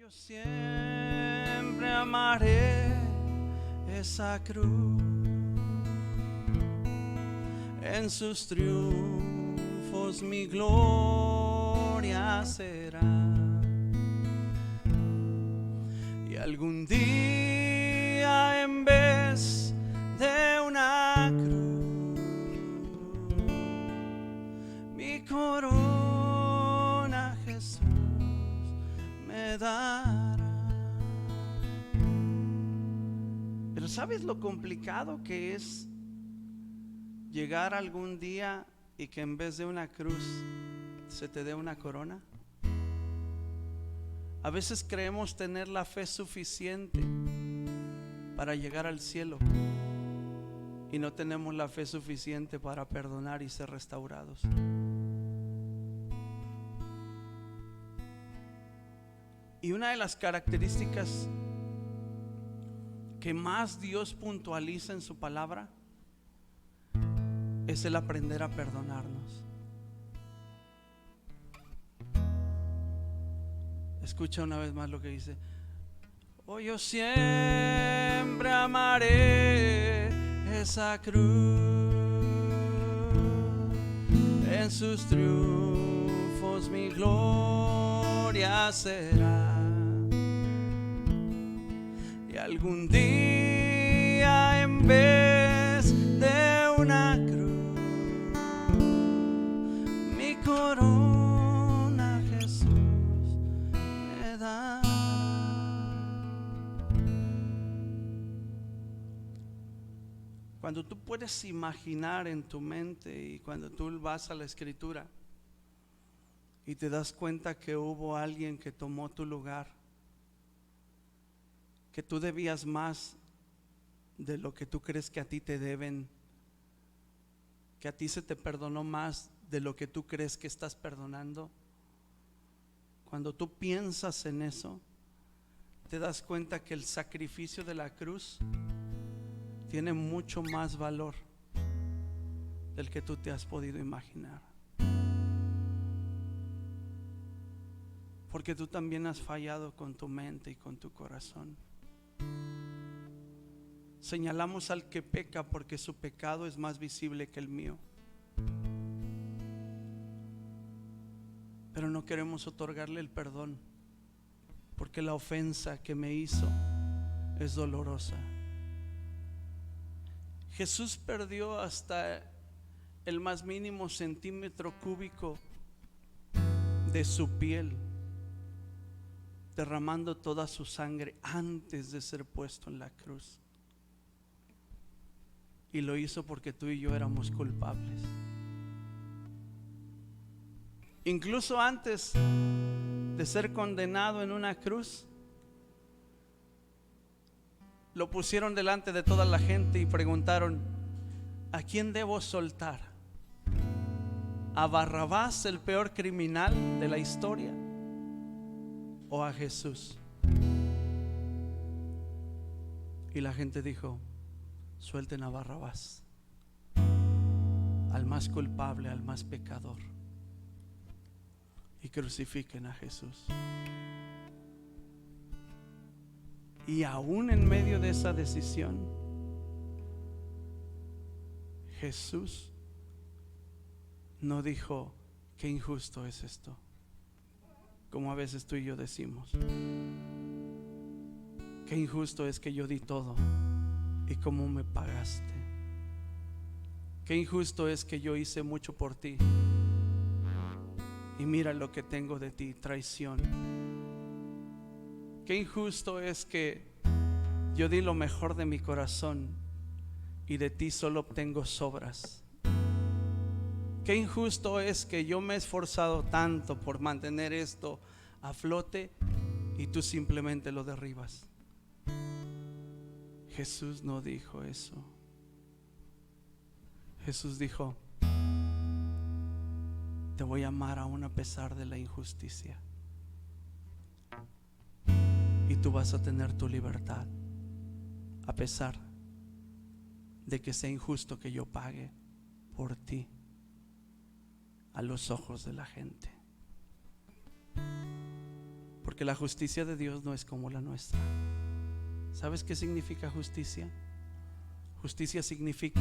Yo siempre amaré esa cruz, en sus triunfos mi gloria será. Y algún día en vez de una cruz, mi corona Jesús me dará. Pero ¿sabes lo complicado que es llegar algún día y que en vez de una cruz se te dé una corona? A veces creemos tener la fe suficiente para llegar al cielo y no tenemos la fe suficiente para perdonar y ser restaurados. Y una de las características que más Dios puntualiza en su palabra es el aprender a perdonarnos. Escucha una vez más lo que dice: oh, yo siempre amaré esa cruz, en sus triunfos mi gloria será. Y algún día en vez de una cruz, mi corona Jesús me da. Cuando tú puedes imaginar en tu mente y cuando tú vas a la escritura y te das cuenta que hubo alguien que tomó tu lugar, que tú debías más de lo que tú crees que a ti te deben, que a ti se te perdonó más de lo que tú crees que estás perdonando. Cuando tú piensas en eso, te das cuenta que el sacrificio de la cruz tiene mucho más valor del que tú te has podido imaginar. Porque tú también has fallado con tu mente y con tu corazón. Señalamos al que peca porque su pecado es más visible que el mío, pero no queremos otorgarle el perdón porque la ofensa que me hizo es dolorosa. Jesús perdió hasta el más mínimo centímetro cúbico de su piel, derramando toda su sangre antes de ser puesto en la cruz. Y lo hizo porque tú y yo éramos culpables. Incluso antes de ser condenado en una cruz, lo pusieron delante de toda la gente y preguntaron: ¿a quién debo soltar? ¿A Barrabás, el peor criminal de la historia, o a Jesús? Y la gente dijo: suelten a Barrabás, al más culpable, al más pecador, y crucifiquen a Jesús. Y aún en medio de esa decisión, Jesús no dijo: qué injusto es esto, como a veces tú y yo decimos. Qué injusto es que yo di todo y cómo me pagaste. Qué injusto es que yo hice mucho por ti y mira lo que tengo de ti, traición. Qué injusto es que yo di lo mejor de mi corazón y de ti solo obtengo sobras. Qué injusto es que yo me he esforzado tanto por mantener esto a flote y tú simplemente lo derribas. Jesús no dijo eso. Jesús dijo: te voy a amar aún a pesar de la injusticia, y tú vas a tener tu libertad a pesar de que sea injusto que yo pague por ti a los ojos de la gente. Porque la justicia de Dios no es como la nuestra. ¿Sabes qué significa justicia? Justicia significa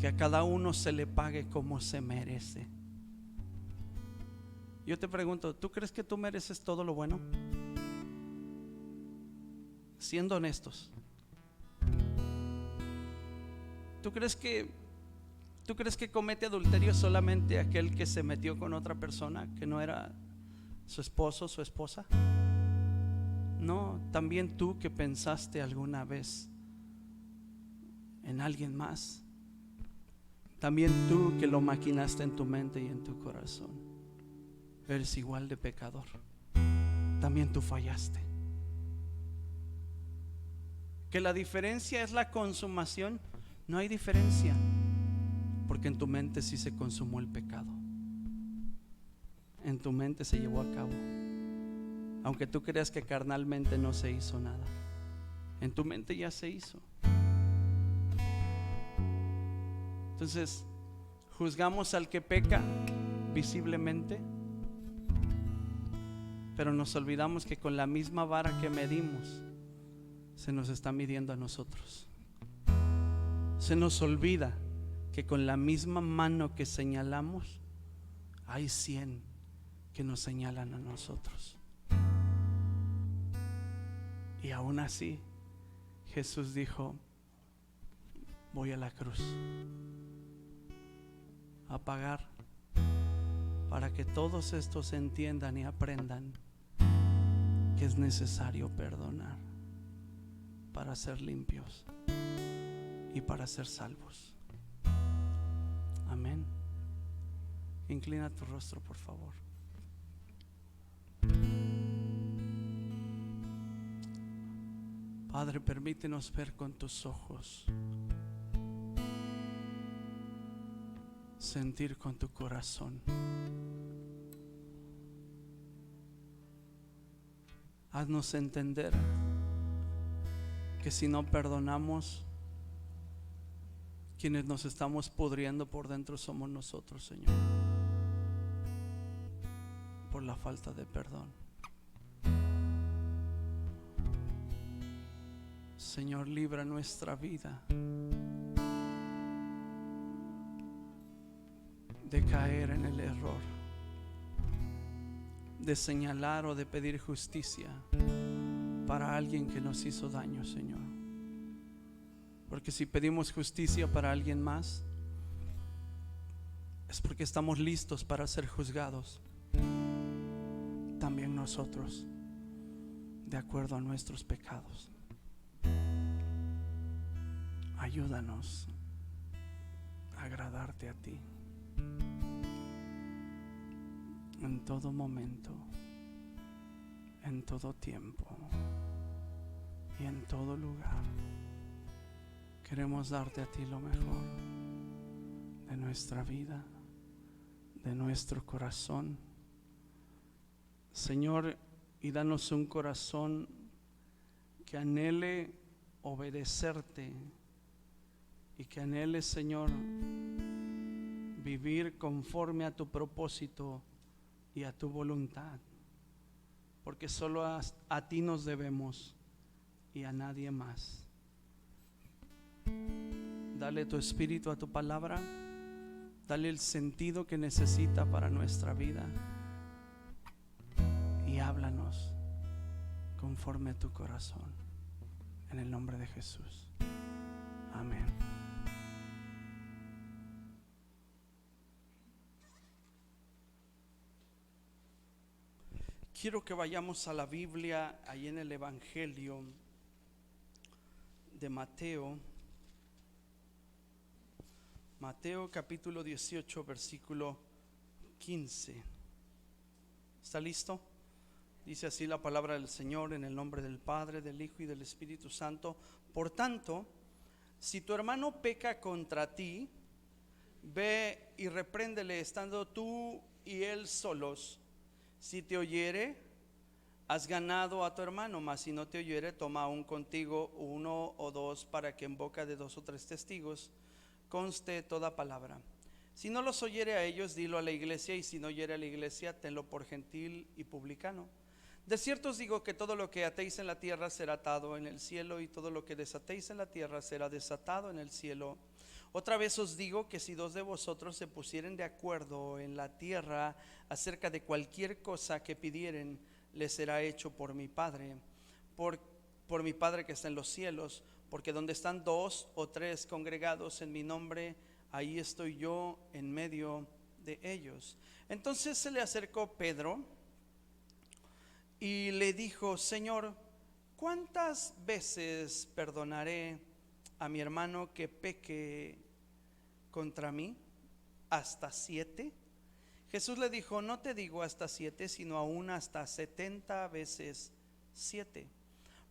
que a cada uno se le pague como se merece. Yo te pregunto, ¿tú crees que tú mereces todo lo bueno? Siendo honestos, ¿tú crees que comete adulterio solamente aquel que se metió con otra persona que no era su esposo, su esposa? No, también tú que pensaste alguna vez en alguien más, también tú que lo maquinaste en tu mente y en tu corazón, eres igual de pecador. También tú fallaste. Que la diferencia es la consumación. No hay diferencia, porque en tu mente sí se consumó el pecado. En tu mente se llevó a cabo. Aunque tú creas que carnalmente no se hizo nada, en tu mente ya se hizo. Entonces, juzgamos al que peca visiblemente, pero nos olvidamos que con la misma vara que medimos, se nos está midiendo a nosotros. Se nos olvida que con la misma mano que señalamos, hay 100 que nos señalan a nosotros. Y aún así, Jesús dijo: voy a la cruz a pagar, para que todos estos entiendan y aprendan que es necesario perdonar para ser limpios y para ser salvos. Amén. Inclina tu rostro, por favor. Padre, permítenos ver con tus ojos, sentir con tu corazón. Haznos entender que si no perdonamos, quienes nos estamos pudriendo por dentro somos nosotros, Señor, por la falta de perdón. Señor, libra nuestra vida de caer en el error, de señalar o de pedir justicia para alguien que nos hizo daño, Señor. Porque si pedimos justicia para alguien más, es porque estamos listos para ser juzgados también nosotros, de acuerdo a nuestros pecados. Ayúdanos a agradarte a ti en todo momento, en todo tiempo y en todo lugar. Queremos darte a ti lo mejor de nuestra vida, de nuestro corazón, Señor, y danos un corazón que anhele obedecerte y que anhele, Señor, vivir conforme a tu propósito y a tu voluntad, porque solo a ti nos debemos y a nadie más. Dale tu espíritu a tu palabra, dale el sentido que necesita para nuestra vida y háblanos conforme a tu corazón, en el nombre de Jesús. Amén. Quiero que vayamos a la Biblia, ahí en el Evangelio de Mateo. Mateo capítulo 18, versículo 15. ¿Está listo? Dice así la palabra del Señor, en el nombre del Padre, del Hijo y del Espíritu Santo. Por tanto, si tu hermano peca contra ti, ve y repréndele estando tú y él solos. Si te oyere, has ganado a tu hermano, mas si no te oyere, toma aún contigo 1 o 2, para que en boca de 2 o 3 testigos conste toda palabra. Si no los oyere a ellos, dilo a la iglesia, y si no oyere a la iglesia, tenlo por gentil y publicano. De cierto os digo que todo lo que atéis en la tierra será atado en el cielo, y todo lo que desatéis en la tierra será desatado en el cielo. Otra vez os digo que si dos de vosotros se pusieren de acuerdo en la tierra acerca de cualquier cosa que pidieren, les será hecho por mi Padre, por mi Padre que está en los cielos. Porque donde están dos o tres congregados en mi nombre, ahí estoy yo en medio de ellos. Entonces se le acercó Pedro y le dijo: Señor, ¿cuántas veces perdonaré a mi hermano que peque contra mí? ¿Hasta 7? Jesús le dijo: no te digo hasta 7, sino aún hasta 70 veces 7.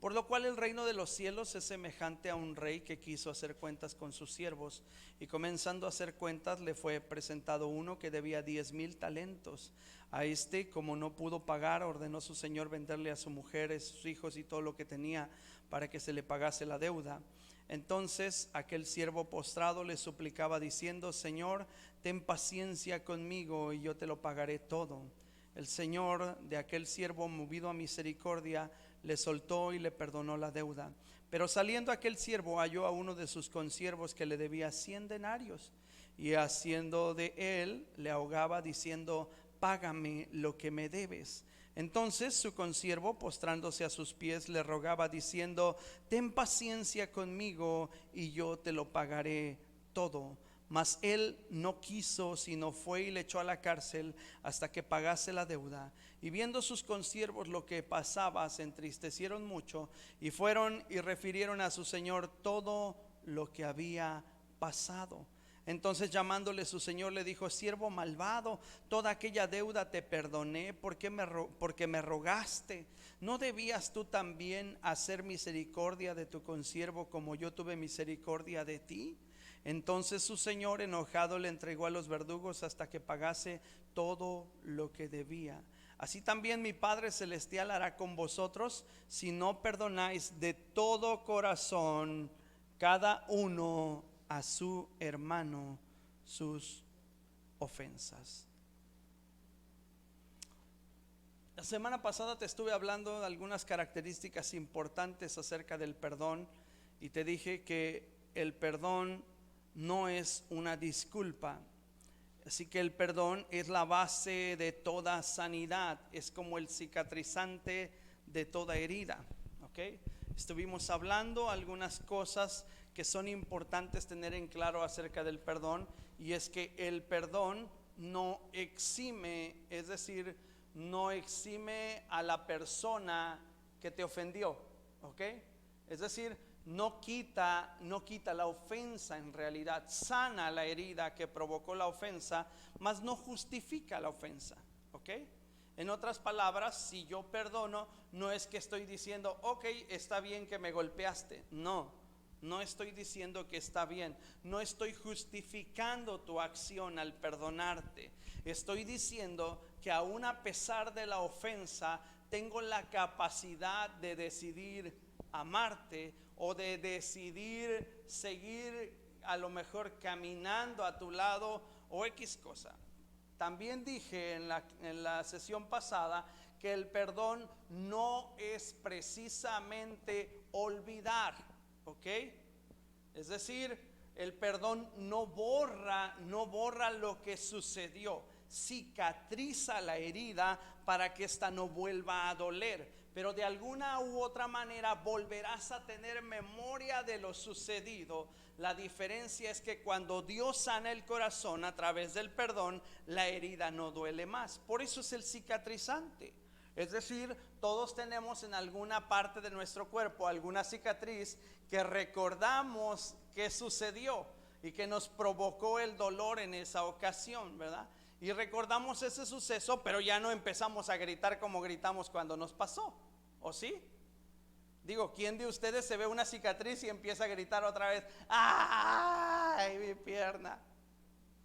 Por lo cual el reino de los cielos es semejante a un rey que quiso hacer cuentas con sus siervos, y comenzando a hacer cuentas le fue presentado uno que debía 10,000 talentos. A este, como no pudo pagar, ordenó su señor venderle a su mujer, a sus hijos y todo lo que tenía, para que se le pagase la deuda. Entonces aquel siervo postrado le suplicaba diciendo: Señor, ten paciencia conmigo y yo te lo pagaré todo. El señor de aquel siervo, movido a misericordia, le soltó y le perdonó la deuda. Pero saliendo aquel siervo halló a uno de sus consiervos que le debía 100 denarios, y haciendo de él le ahogaba diciendo: págame lo que me debes. Entonces su consiervo, postrándose a sus pies, le rogaba diciendo: ten paciencia conmigo y yo te lo pagaré todo. Mas él no quiso, sino fue y le echó a la cárcel hasta que pagase la deuda. Y viendo sus consiervos lo que pasaba, se entristecieron mucho, y fueron y refirieron a su señor todo lo que había pasado. Entonces llamándole su señor le dijo: siervo malvado, toda aquella deuda te perdoné porque me rogaste. ¿No debías tú también hacer misericordia de tu consiervo como yo tuve misericordia de ti? Entonces su señor, enojado, le entregó a los verdugos hasta que pagase todo lo que debía. Así también mi Padre Celestial hará con vosotros si no perdonáis de todo corazón cada uno a su hermano sus ofensas. La semana pasada te estuve hablando de algunas características importantes acerca del perdón, y te dije que el perdón no es una disculpa. Así que el perdón es la base de toda sanidad, es como el cicatrizante de toda herida. ¿Okay? Estuvimos hablando algunas cosas que son importantes tener en claro acerca del perdón, y es que el perdón no exime, es decir, no exime a la persona que te ofendió. ¿Okay? Es decir, no quita la ofensa, en realidad sana la herida que provocó la ofensa, mas no justifica la ofensa. ¿Ok? En otras palabras, si yo perdono, no es que estoy diciendo: ok, está bien que me golpeaste. No estoy diciendo que está bien. No estoy justificando tu acción al perdonarte. Estoy diciendo que aún a pesar de la ofensa, tengo la capacidad de decidir amarte, o de decidir seguir a lo mejor caminando a tu lado, o X cosa. También dije en la sesión pasada que el perdón no es precisamente olvidar. ¿Ok? Es decir, el perdón no borra lo que sucedió, cicatriza la herida para que ésta no vuelva a doler, pero de alguna u otra manera volverás a tener memoria de lo sucedido. La diferencia es que cuando Dios sana el corazón a través del perdón, la herida no duele más. Por eso es el cicatrizante. Es decir, todos tenemos en alguna parte de nuestro cuerpo alguna cicatriz que recordamos que sucedió y que nos provocó el dolor en esa ocasión, ¿verdad? Y recordamos ese suceso, pero ya no empezamos a gritar como gritamos cuando nos pasó, ¿o sí? Digo, ¿quién de ustedes se ve una cicatriz y empieza a gritar otra vez: ¡ay, mi pierna!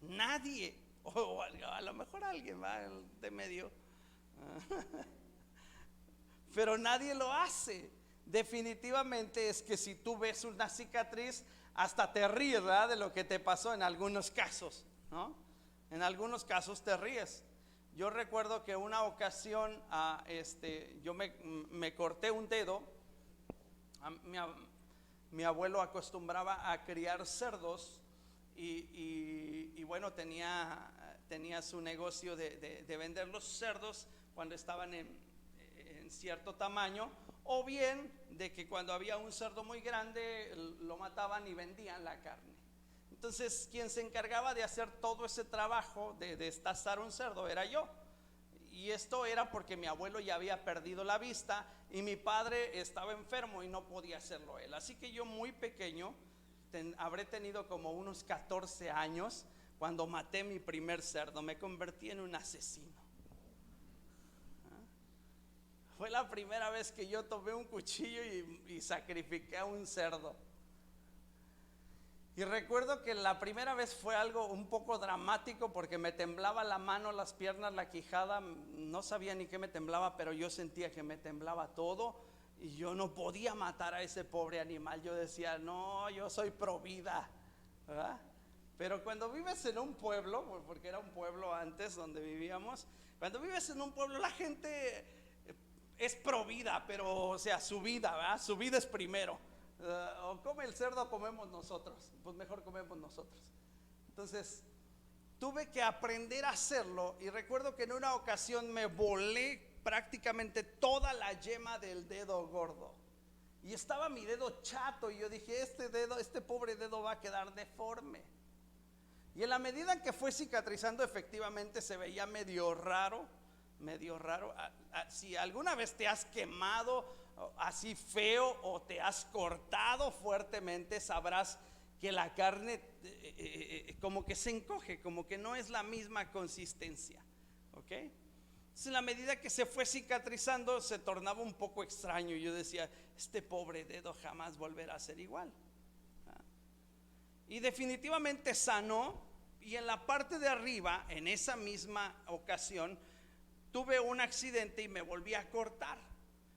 Nadie. O a lo mejor alguien va de medio, pero nadie lo hace. Definitivamente es que si tú ves una cicatriz, hasta te ríes, ¿verdad?, de lo que te pasó en algunos casos, ¿no? En algunos casos te ríes. Yo recuerdo que una ocasión yo me corté un dedo. Mi abuelo acostumbraba a criar cerdos y bueno, tenía su negocio de vender los cerdos cuando estaban en cierto tamaño, o bien de que cuando había un cerdo muy grande lo mataban y vendían la carne. Entonces quien se encargaba de hacer todo ese trabajo de destazar un cerdo era yo. Y esto era porque mi abuelo ya había perdido la vista y mi padre estaba enfermo y no podía hacerlo él. Así que yo muy pequeño, habré tenido como unos 14 años cuando maté mi primer cerdo. Me convertí en un asesino. Fue la primera vez que yo tomé un cuchillo y sacrifiqué a un cerdo. Y recuerdo que la primera vez fue algo un poco dramático porque me temblaba la mano, las piernas, la quijada. No sabía ni qué me temblaba, pero yo sentía que me temblaba todo y yo no podía matar a ese pobre animal. Yo decía, no, yo soy pro vida, ¿verdad? Pero cuando vives en un pueblo, porque era un pueblo antes donde vivíamos, cuando vives en un pueblo la gente es pro vida, pero o sea, su vida, ¿verdad? Su vida es primero. O come el cerdo o comemos nosotros. Pues mejor comemos nosotros. Entonces tuve que aprender a hacerlo. Y recuerdo que en una ocasión me volé prácticamente toda la yema del dedo gordo. Y estaba mi dedo chato. Y yo dije, este pobre dedo va a quedar deforme. Y en la medida en que fue cicatrizando, efectivamente se veía medio raro. Si alguna vez te has quemado así feo o te has cortado fuertemente, sabrás que la carne como que se encoge, como que no es la misma consistencia, ¿ok? Entonces, en la medida que se fue cicatrizando, se tornaba un poco extraño. Yo decía, este pobre dedo jamás volverá a ser igual. Y definitivamente sanó. Y en la parte de arriba, en esa misma ocasión, tuve un accidente y me volví a cortar.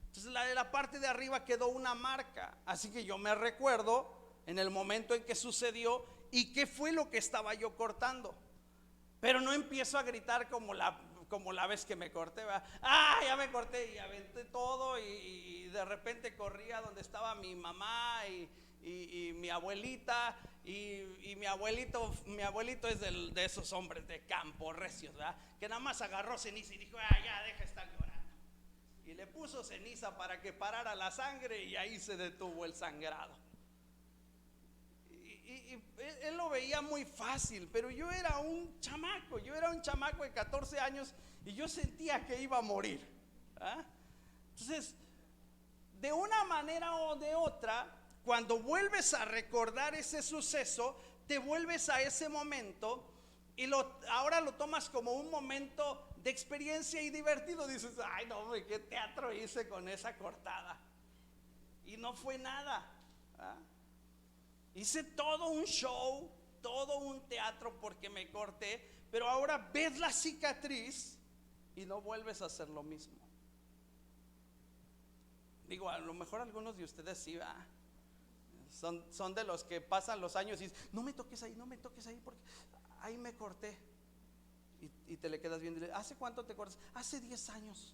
Entonces la parte de arriba quedó una marca. Así que yo me recuerdo en el momento en que sucedió y qué fue lo que estaba yo cortando. Pero no empiezo a gritar como la vez que me corté, ¿verdad? Ya me corté, y aventé todo y de repente corrí a donde estaba mi mamá y mi abuelita. Y mi abuelito es de esos hombres de campo recios, ¿verdad? Que nada más agarró ceniza y dijo, ya deja de estar llorando. Y le puso ceniza para que parara la sangre y ahí se detuvo el sangrado. Y él lo veía muy fácil, pero yo era un chamaco de 14 años y yo sentía que iba a morir. Entonces, de una manera o de otra, cuando vuelves a recordar ese suceso, te vuelves a ese momento y ahora lo tomas como un momento de experiencia y divertido. Dices, ay no, qué teatro hice con esa cortada. Y no fue nada. Hice todo un show, todo un teatro porque me corté, pero ahora ves la cicatriz y no vuelves a hacer lo mismo. Digo, a lo mejor algunos de ustedes sí, son de los que pasan los años y dicen, no me toques ahí porque ahí me corté. Y te le quedas viendo. ¿Hace cuánto te cortas? Hace 10 años.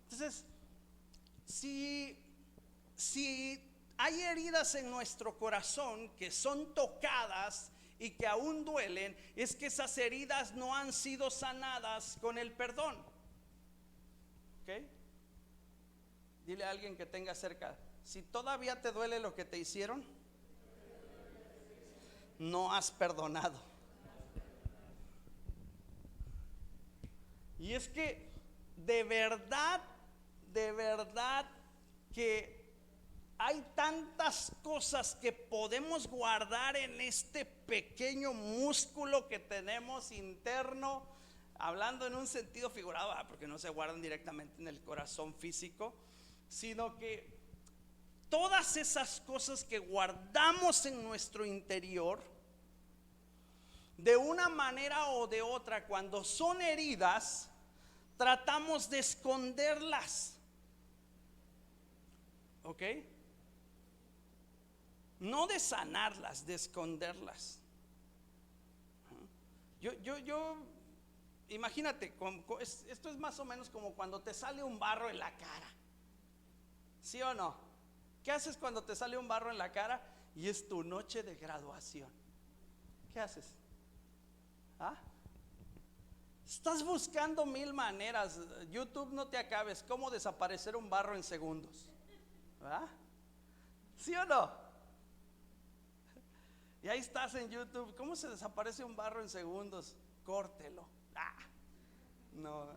Entonces, si hay heridas en nuestro corazón que son tocadas y que aún duelen, es que esas heridas no han sido sanadas con el perdón. ¿Ok? Dile a alguien que tenga cerca, si todavía te duele lo que te hicieron, no has perdonado. Y es que de verdad que hay tantas cosas que podemos guardar en este pequeño músculo que tenemos interno, hablando en un sentido figurado, porque no se guardan directamente en el corazón físico, sino que todas esas cosas que guardamos en nuestro interior, de una manera o de otra, cuando son heridas, tratamos de esconderlas. ¿Ok? No de sanarlas, de esconderlas. Yo imagínate, esto es más o menos como cuando te sale un barro en la cara, ¿sí o no? ¿Qué haces cuando te sale un barro en la cara y es tu noche de graduación? ¿Qué haces? ¿Ah? Estás buscando mil maneras. YouTube, no te acabes. ¿Cómo desaparecer un barro en segundos? ¿Ah? ¿Sí o no? Y ahí estás en YouTube. ¿Cómo se desaparece un barro en segundos? Córtelo. No,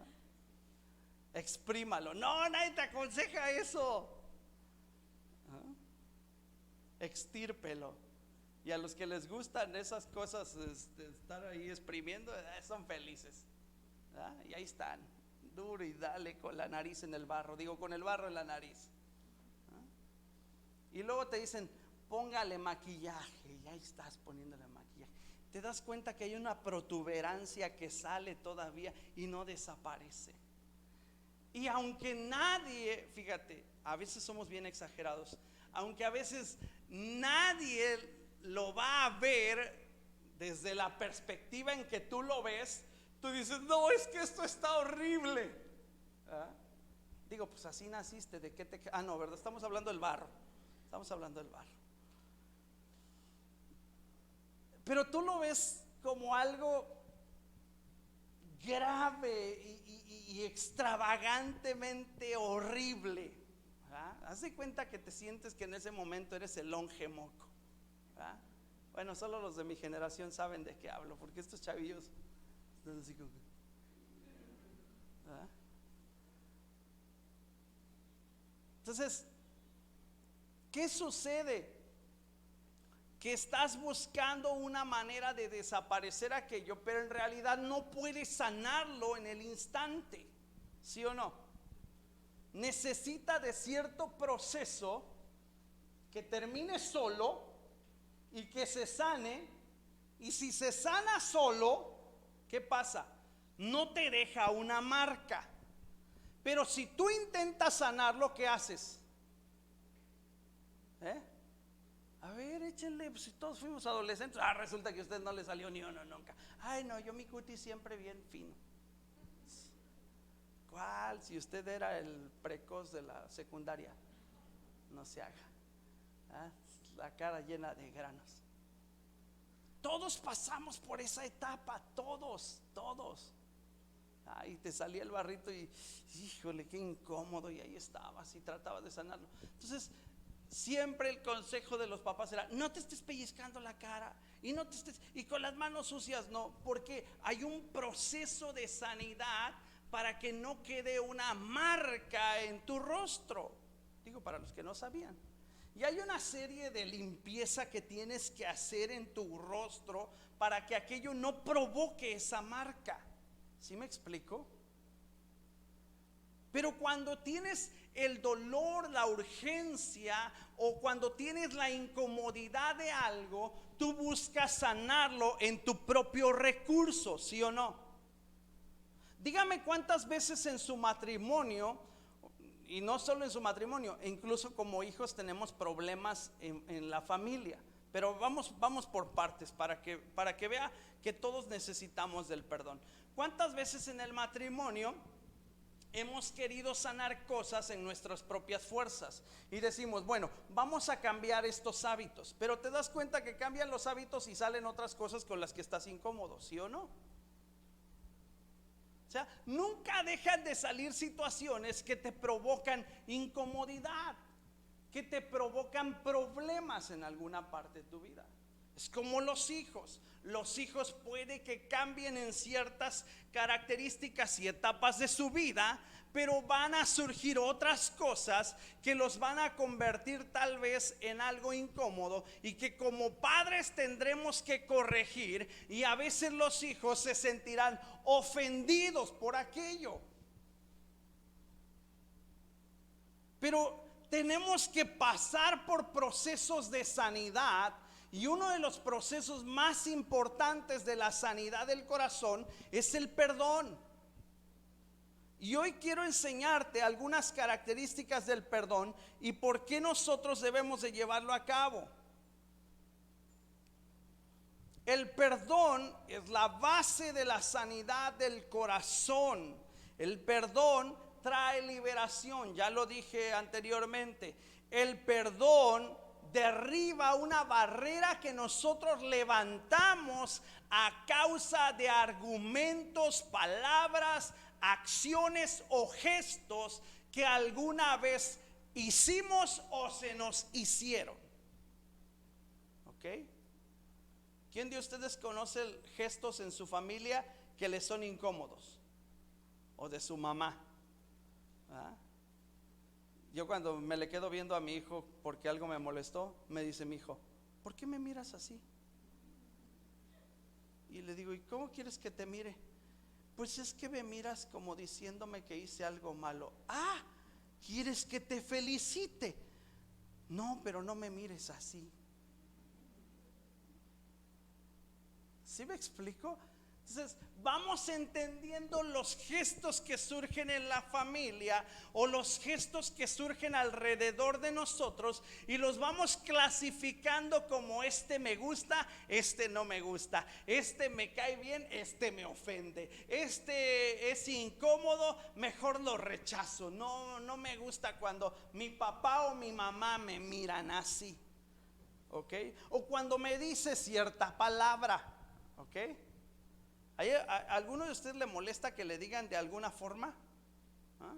exprímalo. No, nadie te aconseja eso. Extírpelo. Y a los que les gustan esas cosas, estar ahí exprimiendo, son felices. Y ahí están, duro y dale con la nariz en el barro. Digo, con el barro en la nariz. Y luego te dicen, póngale maquillaje. Y ahí estás poniéndole maquillaje. Te das cuenta que hay una protuberancia que sale todavía y no desaparece. Y aunque nadie, fíjate, a veces somos bien exagerados, aunque a veces nadie lo va a ver desde la perspectiva en que tú lo ves, tú dices, no, es que esto está horrible. Digo, pues así naciste, ¿de qué te? No, ¿verdad? Estamos hablando del barro. Estamos hablando del barro. Pero tú lo ves como algo grave y extravagantemente horrible. Haz de cuenta que te sientes que en ese momento eres el longe moco. Bueno, solo los de mi generación saben de qué hablo, porque estos chavillos están así como Entonces, ¿qué sucede? Que estás buscando una manera de desaparecer aquello, pero en realidad no puedes sanarlo en el instante, ¿sí o no? Necesita de cierto proceso que termine solo y que se sane. Y si se sana solo, ¿qué pasa? No te deja una marca. Pero si tú intentas sanarlo, ¿qué haces? A ver, échenle, pues si todos fuimos adolescentes. Resulta que a usted no le salió ni uno nunca. Ay, no, yo mi cutis siempre bien fino. ¿Cuál? Si usted era el precoz de la secundaria, no se haga. La cara llena de granos. Todos pasamos por esa etapa, todos. Y te salía el barrito y híjole, qué incómodo. Y ahí estabas y tratabas de sanarlo. Entonces, siempre el consejo de los papás era: no te estés pellizcando la cara y no te estés, y con las manos sucias no, porque hay un proceso de sanidad para que no quede una marca en tu rostro. Digo, para los que no sabían. Y hay una serie de limpieza que tienes que hacer en tu rostro para que aquello no provoque esa marca. ¿Sí me explico? Pero cuando tienes el dolor, la urgencia, o cuando tienes la incomodidad de algo, tú buscas sanarlo en tu propio recurso, ¿sí o no? Dígame cuántas veces en su matrimonio, y no solo en su matrimonio, incluso como hijos tenemos problemas en la familia. Pero vamos por partes para que vea que todos necesitamos del perdón. ¿Cuántas veces en el matrimonio hemos querido sanar cosas en nuestras propias fuerzas y decimos, bueno, vamos a cambiar estos hábitos, pero te das cuenta que cambian los hábitos y salen otras cosas con las que estás incómodo, ¿sí o no? O sea, nunca dejan de salir situaciones que te provocan incomodidad, que te provocan problemas en alguna parte de tu vida. Es como los hijos. Los hijos puede que cambien en ciertas características y etapas de su vida, pero van a surgir otras cosas que los van a convertir tal vez en algo incómodo y que como padres tendremos que corregir, y a veces los hijos se sentirán ofendidos por aquello. Pero tenemos que pasar por procesos de sanidad. Y uno de los procesos más importantes de la sanidad del corazón es el perdón. Y hoy quiero enseñarte algunas características del perdón y por qué nosotros debemos de llevarlo a cabo. El perdón es la base de la sanidad del corazón. El perdón trae liberación, ya lo dije anteriormente. El perdón derriba una barrera que nosotros levantamos a causa de argumentos, palabras, acciones o gestos que alguna vez hicimos o se nos hicieron. ¿Ok? ¿Quién de ustedes conoce gestos en su familia que les son incómodos? O de su mamá. ¿Ah? Yo cuando me le quedo viendo a mi hijo porque algo me molestó, me dice mi hijo: ¿por qué me miras así? Y le digo: ¿y cómo quieres que te mire? Pues es que me miras como diciéndome que hice algo malo. Ah, ¿quieres que te felicite? No, pero no me mires así. ¿Sí me explico? Entonces vamos entendiendo los gestos que surgen en la familia o los gestos que surgen alrededor de nosotros y los vamos clasificando como: este me gusta, este no me gusta, este me cae bien, este me ofende, este es incómodo, mejor lo rechazo. No me gusta cuando mi papá o mi mamá me miran así, ¿ok? O cuando me dice cierta palabra, ¿ok? ¿A alguno de ustedes le molesta que le digan de alguna forma? ¿Ah?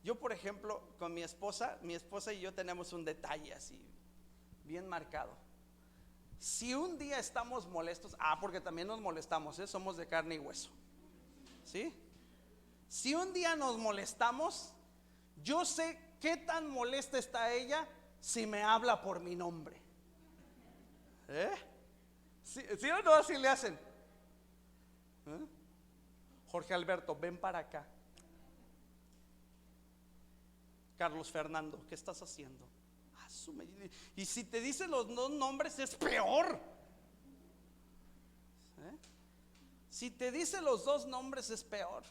Yo, por ejemplo, con mi esposa y yo tenemos un detalle así bien marcado. Si un día estamos molestos, porque también nos molestamos, somos de carne y hueso, ¿sí? Si un día nos molestamos, yo sé qué tan molesta está ella si me habla por mi nombre. ¿Sí o no? Así le hacen. Jorge Alberto, ven para acá. Carlos Fernando, ¿qué estás haciendo? Y si te dice los dos nombres es peor. Si te dice los dos nombres es peor.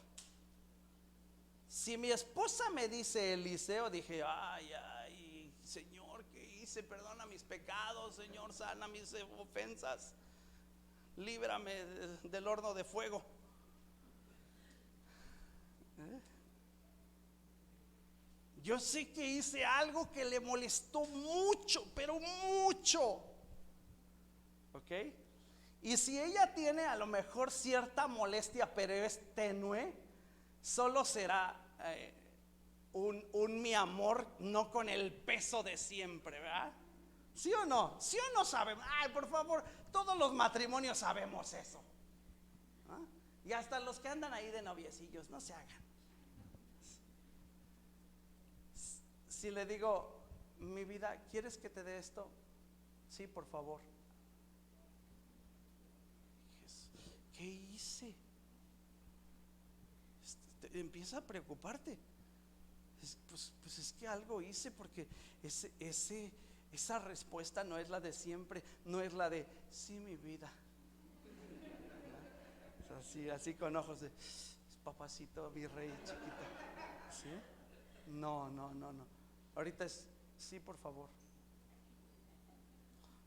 Si mi esposa me dice Eliseo, dije: ay, Señor, ¿qué hice? Perdona mis pecados, Señor, sana mis ofensas, líbrame del horno de fuego. Yo sé que hice algo que le molestó mucho, pero mucho, ¿ok? Y si ella tiene a lo mejor cierta molestia, pero es tenue, solo será un mi amor, no con el peso de siempre, ¿verdad? ¿Sí o no? ¿Sí o no sabemos? Ay, por favor, todos los matrimonios sabemos eso. ¿Ah? Y hasta los que andan ahí de noviecillos, no se hagan. Si le digo: mi vida, ¿quieres que te dé esto? Sí, por favor. ¿Qué hice? Empieza a preocuparte. Pues es que algo hice, porque esa respuesta no es la de siempre, no es la de: sí, mi vida. Así con ojos de: papacito, mi rey, chiquita. ¿Sí? No. Ahorita es: sí, por favor.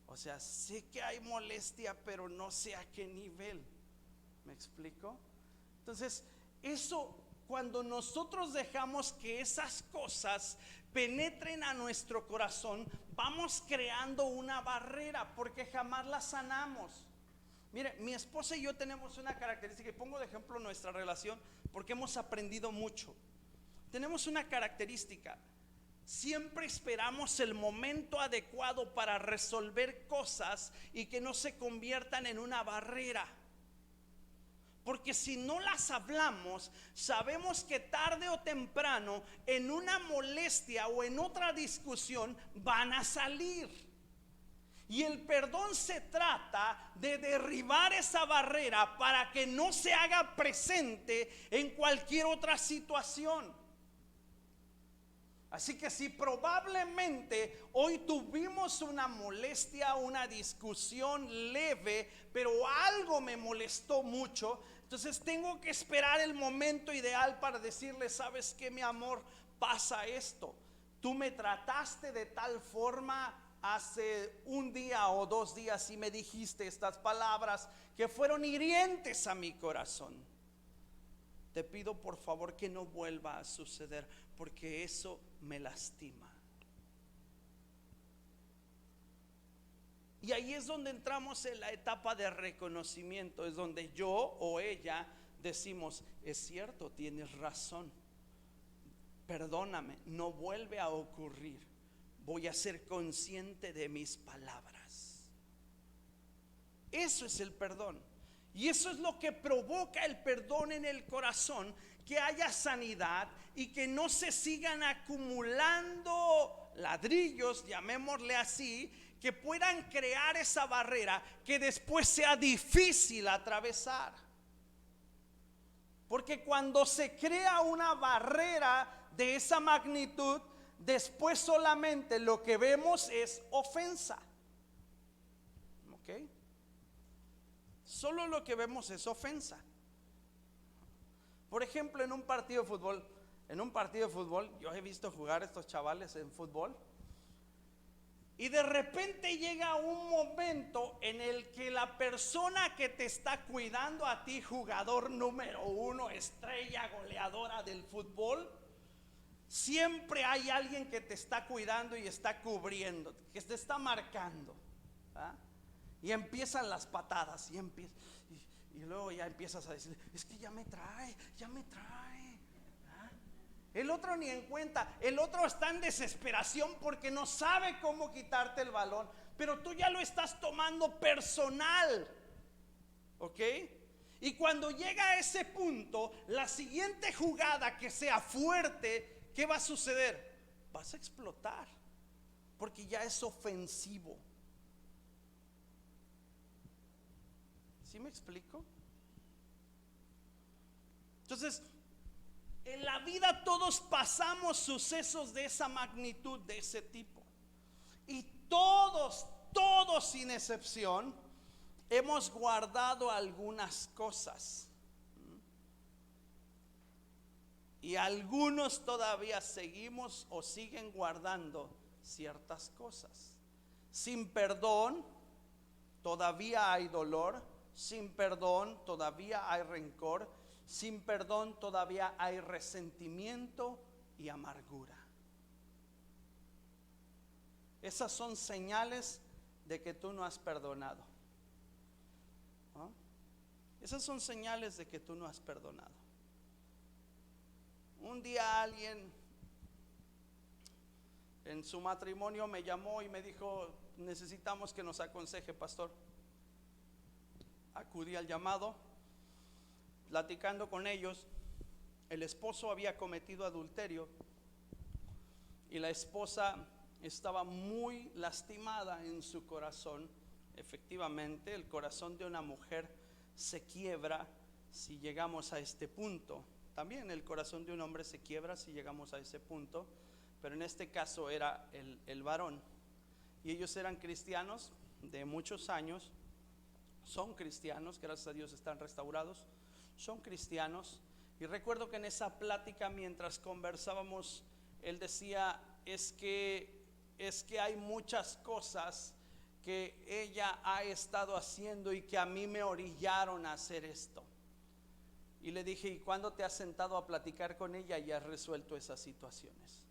O sea, sé que hay molestia, pero no sé a qué nivel. ¿Me explico? Entonces, eso, cuando nosotros dejamos que esas cosas penetren a nuestro corazón, vamos creando una barrera, porque jamás la sanamos. Mire, mi esposa y yo tenemos una característica, y pongo de ejemplo nuestra relación porque hemos aprendido mucho. Tenemos una característica: siempre esperamos el momento adecuado para resolver cosas y que no se conviertan en una barrera. Porque si no las hablamos, sabemos que tarde o temprano en una molestia o en otra discusión van a salir. Y el perdón se trata de derribar esa barrera para que no se haga presente en cualquier otra situación. Así que si probablemente hoy tuvimos una molestia, una discusión leve, pero algo me molestó mucho, entonces tengo que esperar el momento ideal para decirle: ¿sabes qué, mi amor? Pasa esto. Tú me trataste de tal forma hace un día o 2 días y me dijiste estas palabras que fueron hirientes a mi corazón. Te pido por favor que no vuelva a suceder, porque eso me lastima. Y ahí es donde entramos en la etapa de reconocimiento, es donde yo o ella decimos: es cierto, tienes razón, perdóname, no vuelve a ocurrir, voy a ser consciente de mis palabras. Eso es el perdón. Y eso es lo que provoca el perdón en el corazón, que haya sanidad y que no se sigan acumulando ladrillos, llamémosle así, que puedan crear esa barrera que después sea difícil atravesar. Porque cuando se crea una barrera de esa magnitud, después solamente lo que vemos es ofensa. ¿Ok? Solo lo que vemos es ofensa. Por ejemplo, en un partido de fútbol, yo he visto jugar a estos chavales en fútbol. Y de repente llega un momento en el que la persona que te está cuidando a ti, jugador número 1, estrella goleadora del fútbol, siempre hay alguien que te está cuidando y está cubriendo, que te está marcando, ¿ah? Y empiezan las patadas y luego ya empiezas a decir: es que ya me trae. El otro ni en cuenta, el otro está en desesperación porque no sabe cómo quitarte el balón, pero tú ya lo estás tomando personal, ¿ok? Y cuando llega a ese punto, la siguiente jugada que sea fuerte, ¿qué va a suceder? Vas a explotar, porque ya es ofensivo. ¿Sí me explico? Entonces, en la vida todos pasamos sucesos de esa magnitud, de ese tipo. Y todos sin excepción, hemos guardado algunas cosas. Y algunos todavía seguimos o siguen guardando ciertas cosas. Sin perdón, todavía hay dolor. Sin perdón, todavía hay rencor. Sin perdón, todavía hay resentimiento y amargura. Esas son señales de que tú no has perdonado, ¿no? Esas son señales de que tú no has perdonado. Un día alguien en su matrimonio me llamó y me dijo: necesitamos que nos aconseje, pastor. Acudí al llamado. Platicando con ellos, el esposo había cometido adulterio y la esposa estaba muy lastimada en su corazón. Efectivamente, el corazón de una mujer se quiebra si llegamos a este punto. También el corazón de un hombre se quiebra si llegamos a ese punto, pero en este caso era el varón. Y ellos eran cristianos de muchos años, son cristianos, gracias a Dios están restaurados, son cristianos. Y recuerdo que en esa plática, mientras conversábamos, él decía: es que hay muchas cosas que ella ha estado haciendo y que a mí me orillaron a hacer esto. Y le dije: ¿y cuándo te has sentado a platicar con ella y has resuelto esas situaciones?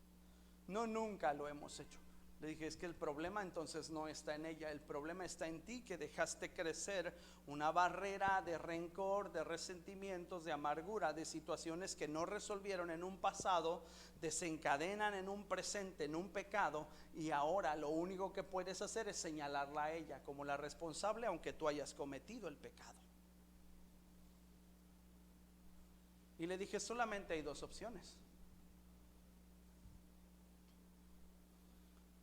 No, nunca lo hemos hecho. Le dije: es que el problema entonces no está en ella, el problema está en ti, que dejaste crecer una barrera de rencor, de resentimientos, de amargura, de situaciones que no resolvieron en un pasado, desencadenan en un presente, en un pecado, y ahora lo único que puedes hacer es señalarla a ella como la responsable, aunque tú hayas cometido el pecado. Y le dije: solamente hay 2 opciones.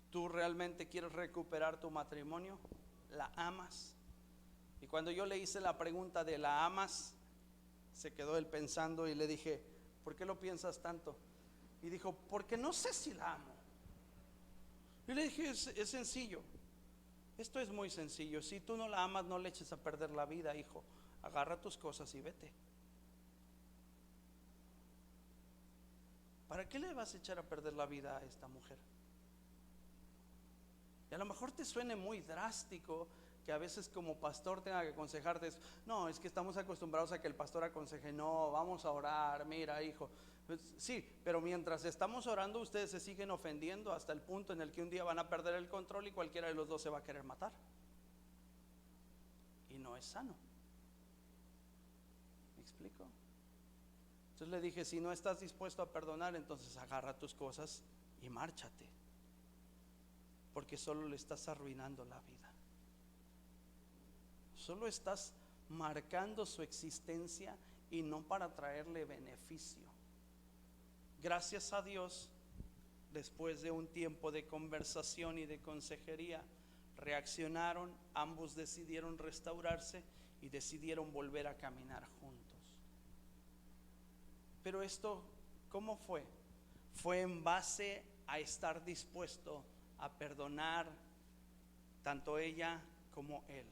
¿Tú realmente quieres recuperar tu matrimonio? ¿La amas? Y cuando yo le hice la pregunta de ¿la amas?, se quedó él pensando y le dije: ¿por qué lo piensas tanto? Y dijo: porque no sé si la amo. Y le dije: es sencillo, esto es muy sencillo. Si tú no la amas, no le eches a perder la vida, hijo. Agarra tus cosas y vete. ¿Para qué le vas a echar a perder la vida a esta mujer? Y a lo mejor te suene muy drástico, que a veces como pastor tenga que aconsejarte, no, es que estamos acostumbrados a que el pastor aconseje, no, vamos a orar, mira hijo, pues, sí, pero mientras estamos orando ustedes se siguen ofendiendo hasta el punto en el que un día van a perder el control y cualquiera de los dos se va a querer matar, y no es sano. ¿Me explico? Entonces le dije, si no estás dispuesto a perdonar, entonces agarra tus cosas y márchate, porque solo le estás arruinando la vida. Solo estás marcando su existencia y no para traerle beneficio. Gracias a Dios, después de un tiempo de conversación y de consejería, reaccionaron, ambos decidieron restaurarse y decidieron volver a caminar juntos. Pero esto, ¿cómo fue? Fue en base a estar dispuesto a perdonar tanto ella como él.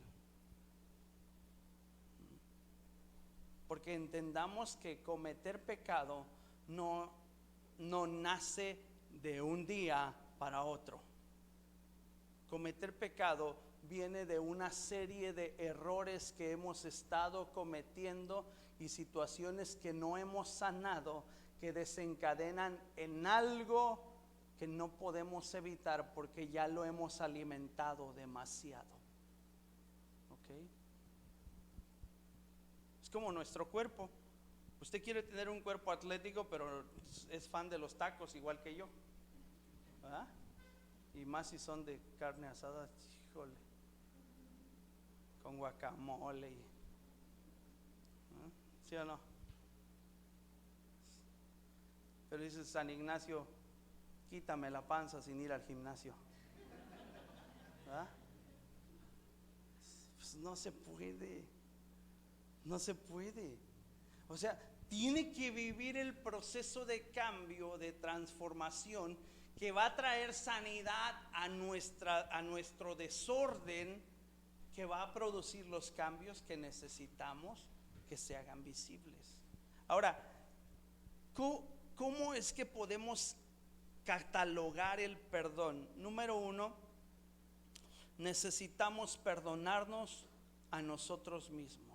Porque entendamos que cometer pecado no nace de un día para otro. Cometer pecado viene de una serie de errores que hemos estado cometiendo y situaciones que no hemos sanado, que desencadenan en algo que no podemos evitar porque ya lo hemos alimentado demasiado. ¿Ok? Es como nuestro cuerpo. Usted quiere tener un cuerpo atlético, pero es fan de los tacos igual que yo, ¿verdad? Y más si son de carne asada, híjole, con guacamole y, ¿no? ¿Sí o no? Pero dice San Ignacio, quítame la panza sin ir al gimnasio, ¿verdad? Pues no se puede. No se puede. O sea, tiene que vivir el proceso de cambio, de transformación, que va a traer sanidad a nuestro desorden, que va a producir los cambios que necesitamos que se hagan visibles. Ahora, ¿cómo es que podemos catalogar el perdón? Número uno, necesitamos perdonarnos a nosotros mismos.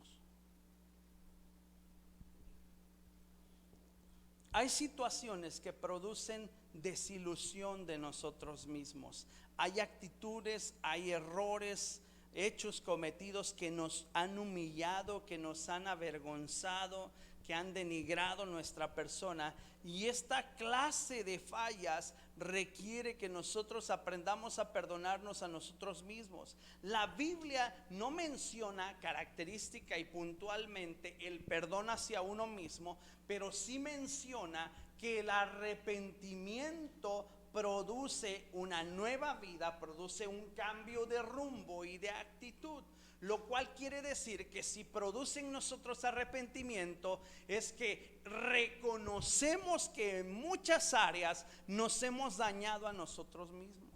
Hay situaciones que producen desilusión de nosotros mismos. Hay actitudes, hay errores, hechos cometidos que nos han humillado, que nos han avergonzado, que han denigrado nuestra persona. Y esta clase de fallas requiere que nosotros aprendamos a perdonarnos a nosotros mismos. La Biblia no menciona característica y puntualmente el perdón hacia uno mismo, pero sí menciona que el arrepentimiento produce una nueva vida, produce un cambio de rumbo y de actitud. Lo cual quiere decir que si produce en nosotros arrepentimiento, es que reconocemos que en muchas áreas nos hemos dañado a nosotros mismos.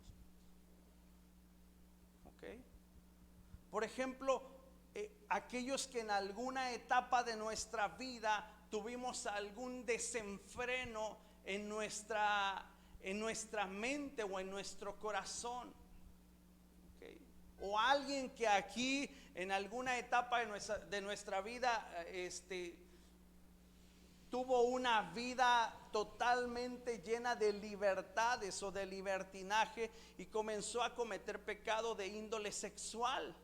¿Ok? Por ejemplo, aquellos que en alguna etapa de nuestra vida tuvimos algún desenfreno en nuestra mente o en nuestro corazón. O alguien que aquí en alguna etapa de nuestra vida tuvo una vida totalmente llena de libertades o de libertinaje y comenzó a cometer pecado de índole sexual.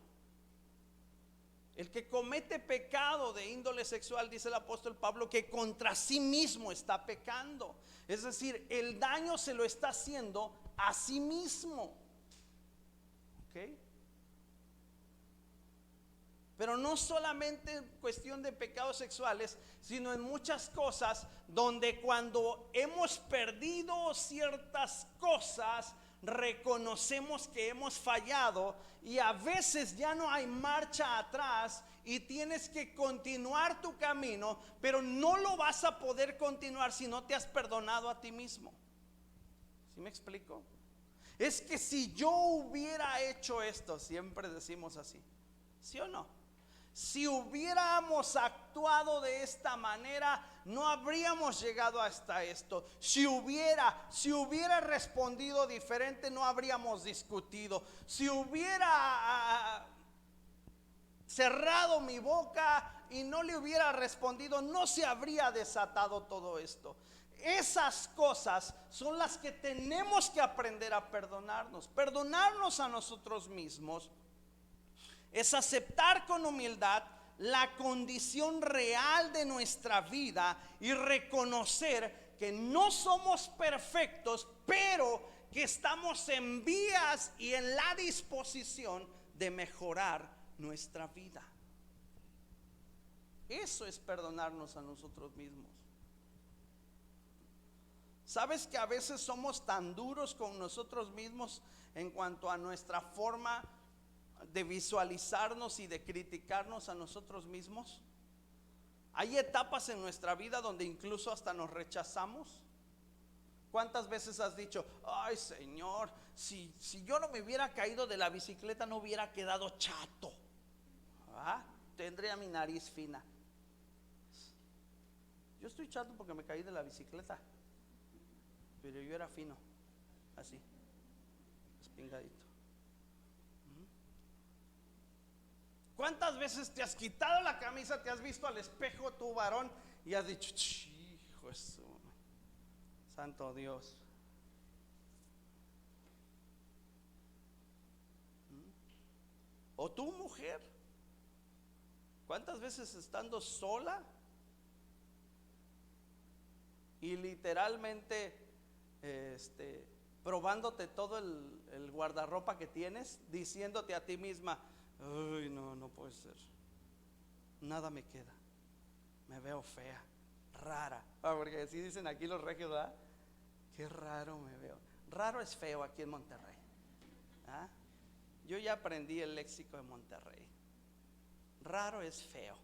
El que comete pecado de índole sexual, dice el apóstol Pablo, que contra sí mismo está pecando. Es decir, el daño se lo está haciendo a sí mismo. ¿Ok? Pero no solamente en cuestión de pecados sexuales, sino en muchas cosas donde cuando hemos perdido ciertas cosas, reconocemos que hemos fallado y a veces ya no hay marcha atrás y tienes que continuar tu camino, pero no lo vas a poder continuar si no te has perdonado a ti mismo. ¿Sí me explico? Es que si yo hubiera hecho esto, siempre decimos así, ¿sí o no? Si hubiéramos actuado de esta manera, no habríamos llegado hasta esto. Si hubiera respondido diferente, no habríamos discutido. Si hubiera cerrado mi boca y no le hubiera respondido, no se habría desatado todo esto. Esas cosas son las que tenemos que aprender a perdonarnos. Perdonarnos a nosotros mismos es aceptar con humildad la condición real de nuestra vida y reconocer que no somos perfectos, pero que estamos en vías y en la disposición de mejorar nuestra vida. Eso es perdonarnos a nosotros mismos. ¿Sabes que a veces somos tan duros con nosotros mismos en cuanto a nuestra forma de visualizarnos y de criticarnos a nosotros mismos? Hay etapas en nuestra vida donde incluso hasta nos rechazamos. ¿Cuántas veces has dicho: ay Señor, si yo no me hubiera caído de la bicicleta, no hubiera quedado chato, tendría mi nariz fina? Yo estoy chato porque me caí de la bicicleta, pero yo era fino, así, espingadito. ¿Cuántas veces te has quitado la camisa, te has visto al espejo, tu varón, y has dicho: hijo, eso, santo Dios? O tu mujer, ¿cuántas veces estando sola y literalmente probándote todo el guardarropa que tienes, diciéndote a ti misma: ay, no puede ser, nada me queda, me veo fea, rara? Porque así dicen aquí los regios, ¿verdad? Qué raro me veo. Raro es feo aquí en Monterrey. Yo ya aprendí el léxico de Monterrey. Raro es feo,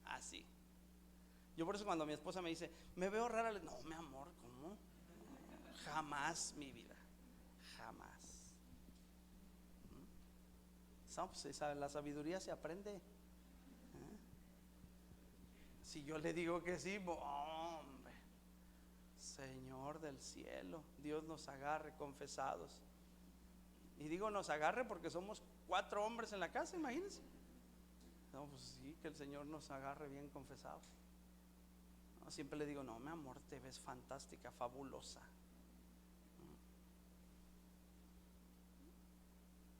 así. Yo por eso cuando mi esposa me dice: me veo rara, le digo: no, mi amor, ¿cómo? Jamás, mi vida, jamás. Pues la sabiduría se aprende. Si yo le digo que sí, hombre, Señor del cielo, Dios nos agarre confesados. Y digo nos agarre porque somos 4 hombres en la casa, imagínense. No, pues sí, que el Señor nos agarre bien confesados. No, siempre le digo: no, mi amor, te ves fantástica, fabulosa.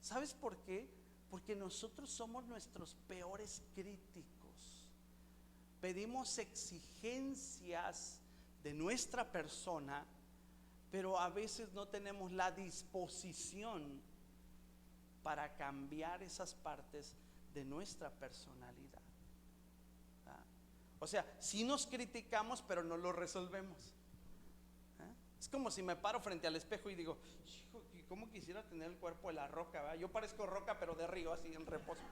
¿Sabes por qué? Porque nosotros somos nuestros peores críticos. Pedimos exigencias de nuestra persona, pero a veces no tenemos la disposición para cambiar esas partes de nuestra personalidad. O sea, sí nos criticamos, pero no lo resolvemos. Es como si me paro frente al espejo y digo: hijo, ¿cómo quisiera tener el cuerpo de la Roca, ¿verdad? Yo parezco Roca, pero de río, así en reposo.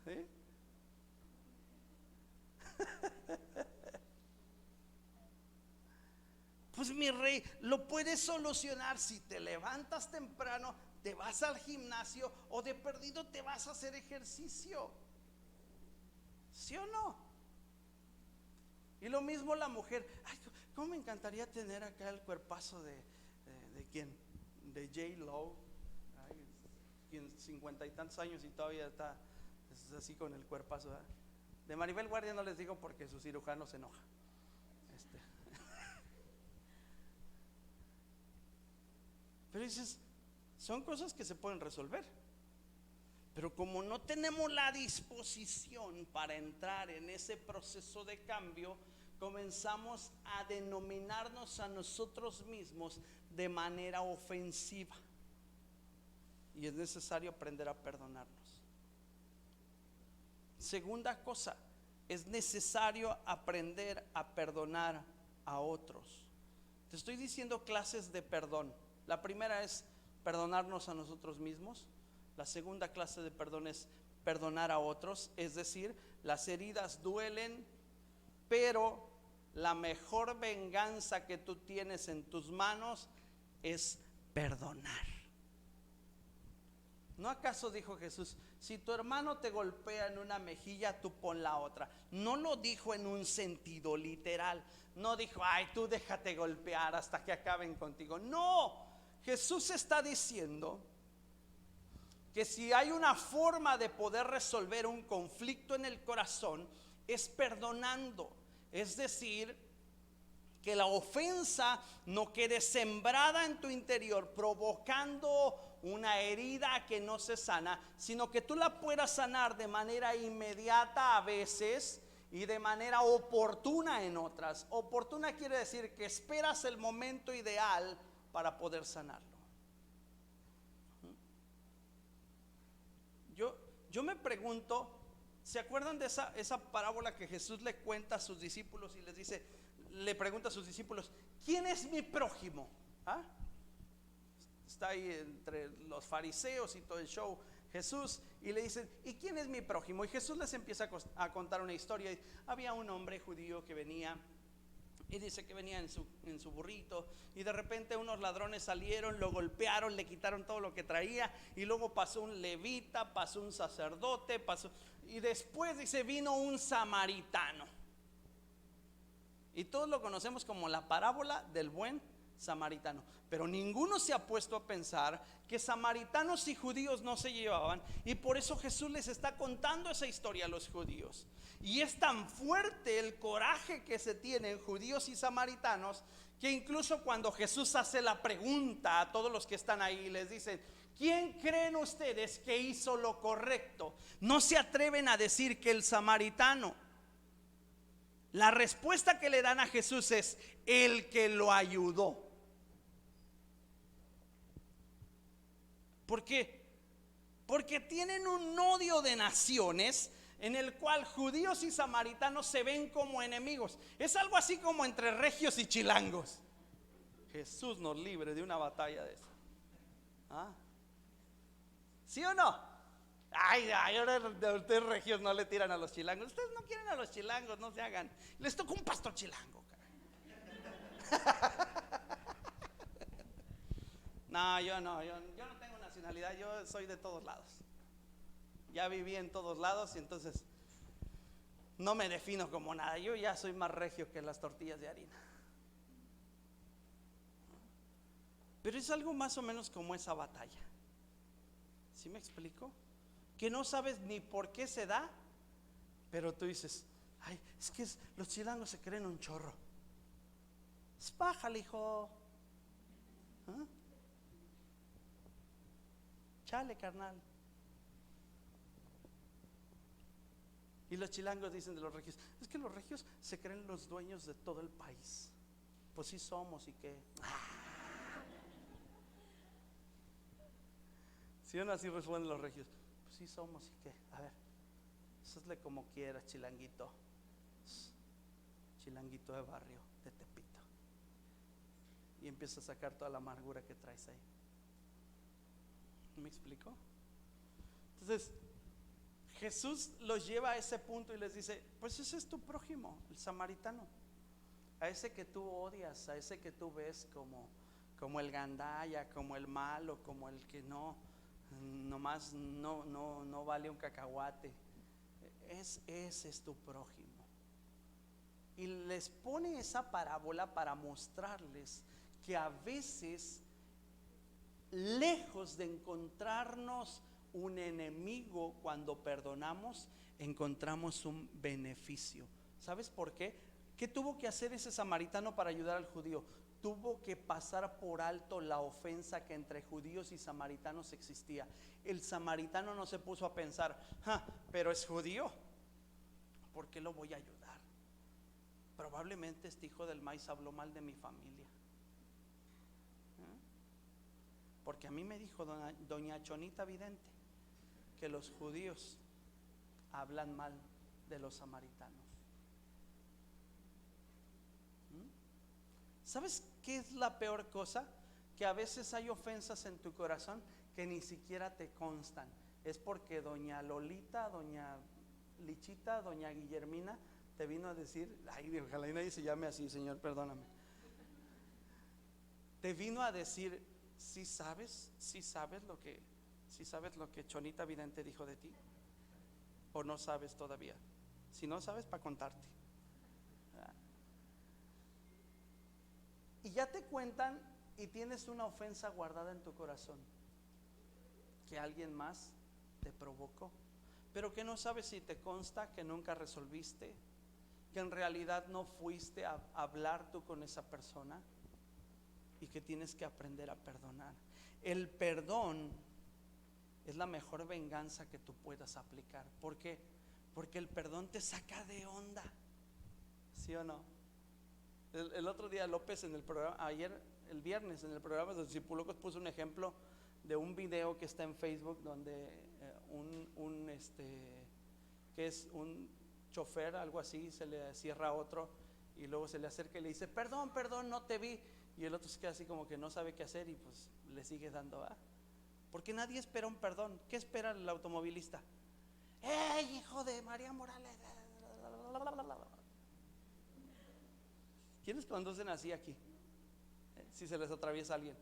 ¿Sí? Pues mi rey, lo puedes solucionar si te levantas temprano, te vas al gimnasio o de perdido te vas a hacer ejercicio. ¿Sí o no? Y lo mismo la mujer. Ay, ¿cómo me encantaría tener acá el cuerpazo de quién? De J-Lo. Ay, 50 y tantos años y todavía está así con el cuerpazo, ¿verdad? De Maribel Guardia no les digo porque su cirujano se enoja. Pero dices, son cosas que se pueden resolver. Pero como no tenemos la disposición para entrar en ese proceso de cambio, comenzamos a denominarnos a nosotros mismos de manera ofensiva. Y es necesario aprender a perdonarnos. Segunda cosa, es necesario aprender a perdonar a otros. Te estoy diciendo clases de perdón. La primera es perdonarnos a nosotros mismos. La segunda clase de perdón es perdonar a otros. Es decir, las heridas duelen, pero la mejor venganza que tú tienes en tus manos es perdonar. ¿No acaso dijo Jesús, si tu hermano te golpea en una mejilla, tú pon la otra? No lo dijo en un sentido literal. No dijo, ay, tú déjate golpear hasta que acaben contigo. No, Jesús está diciendo que si hay una forma de poder resolver un conflicto en el corazón, es perdonando. Es decir, que la ofensa no quede sembrada en tu interior, provocando una herida que no se sana, sino que tú la puedas sanar de manera inmediata a veces y de manera oportuna en otras. Oportuna quiere decir que esperas el momento ideal para poder sanarlo. Yo me pregunto, ¿se acuerdan de esa parábola que Jesús le cuenta a sus discípulos y les dice, le pregunta a sus discípulos, ¿quién es mi prójimo? ¿Ah? Está ahí entre los fariseos y todo el show Jesús, y le dicen, ¿y quién es mi prójimo? Y Jesús les empieza a contar una historia. Había un hombre judío que venía, y dice que venía en su burrito, y de repente unos ladrones salieron, lo golpearon, le quitaron todo lo que traía, y luego pasó un levita, pasó un sacerdote, y después dice, vino un samaritano. Y todos lo conocemos como la parábola del buen samaritano. Pero ninguno se ha puesto a pensar que samaritanos y judíos no se llevaban, y por eso Jesús les está contando esa historia a los judíos. Y es tan fuerte el coraje que se tienen judíos y samaritanos, que incluso cuando Jesús hace la pregunta a todos los que están ahí, les dicen, ¿quién creen ustedes que hizo lo correcto? No se atreven a decir que el samaritano. La respuesta que le dan a Jesús es el que lo ayudó. ¿Por qué? Porque tienen un odio de naciones en el cual judíos y samaritanos se ven como enemigos. Es algo así como entre regios y chilangos. Jesús nos libre de una batalla de esa. ¿Ah? ¿Sí o no? Ay, ahora ustedes regios no le tiran a los chilangos. Ustedes no quieren a los chilangos, no se hagan. Les tocó un pastor chilango. No, yo no tengo nacionalidad, yo soy de todos lados. Ya viví en todos lados y entonces no me defino como nada. Yo ya soy más regio que las tortillas de harina. Pero es algo más o menos como esa batalla. ¿Sí me explico? Que no sabes ni por qué se da, pero tú dices, ay, es que los chilangos se creen un chorro. Bájale, hijo. ¿Ah? Chale, carnal. Y los chilangos dicen de los regios, es que los regios se creen los dueños de todo el país. Pues sí somos, ¿y qué? ¿Sí o no? Así responden los regios. Pues sí somos, ¿y qué? A ver, hazle como quieras, chilanguito. Chilanguito de barrio, de Tepito. Y empieza a sacar toda la amargura que traes ahí. ¿Me explico? Entonces Jesús los lleva a ese punto y les dice, pues ese es tu prójimo, el samaritano. A ese que tú odias, a ese que tú ves como el gandaya, como el malo, como el que nomás no vale un cacahuate. Ese es tu prójimo. Y les pone esa parábola para mostrarles que a veces, lejos de encontrarnos un enemigo, cuando perdonamos, encontramos un beneficio. ¿Sabes por qué? ¿Qué tuvo que hacer ese samaritano para ayudar al judío? Tuvo que pasar por alto la ofensa que entre judíos y samaritanos existía. El samaritano no se puso a pensar, pero es judío, ¿por qué lo voy a ayudar? Probablemente este hijo del maíz habló mal de mi familia. Porque a mí me dijo doña Chonita Vidente que los judíos hablan mal de los samaritanos. ¿Sabes qué es la peor cosa? Que a veces hay ofensas en tu corazón que ni siquiera te constan. Es porque doña Lolita, doña Lichita, doña Guillermina te vino a decir, ay, ojalá y nadie se llame así, Señor, perdóname. Te vino a decir, sí sabes ¿Sí sabes lo que Chonita Vidente dijo de ti? ¿O no sabes todavía? Si no sabes, para contarte. Y ya te cuentan y tienes una ofensa guardada en tu corazón que alguien más te provocó, pero que no sabes si te consta que nunca resolviste, que en realidad no fuiste a hablar tú con esa persona y que tienes que aprender a perdonar. El perdón es la mejor venganza que tú puedas aplicar. ¿Por qué? Porque el perdón te saca de onda, ¿sí o no? El otro día López en el programa, ayer, el viernes en el programa de los Discípulos puso un ejemplo de un video que está en Facebook donde que es un chofer, algo así, se le cierra a otro y luego se le acerca y le dice: perdón, perdón, no te vi. Y el otro se queda así como que no sabe qué hacer y pues le sigue dando, porque nadie espera un perdón. ¿Qué espera el automovilista? ¡Ey, hijo de María Morales! ¿Quiénes conducen así aquí? Si se les atraviesa alguien.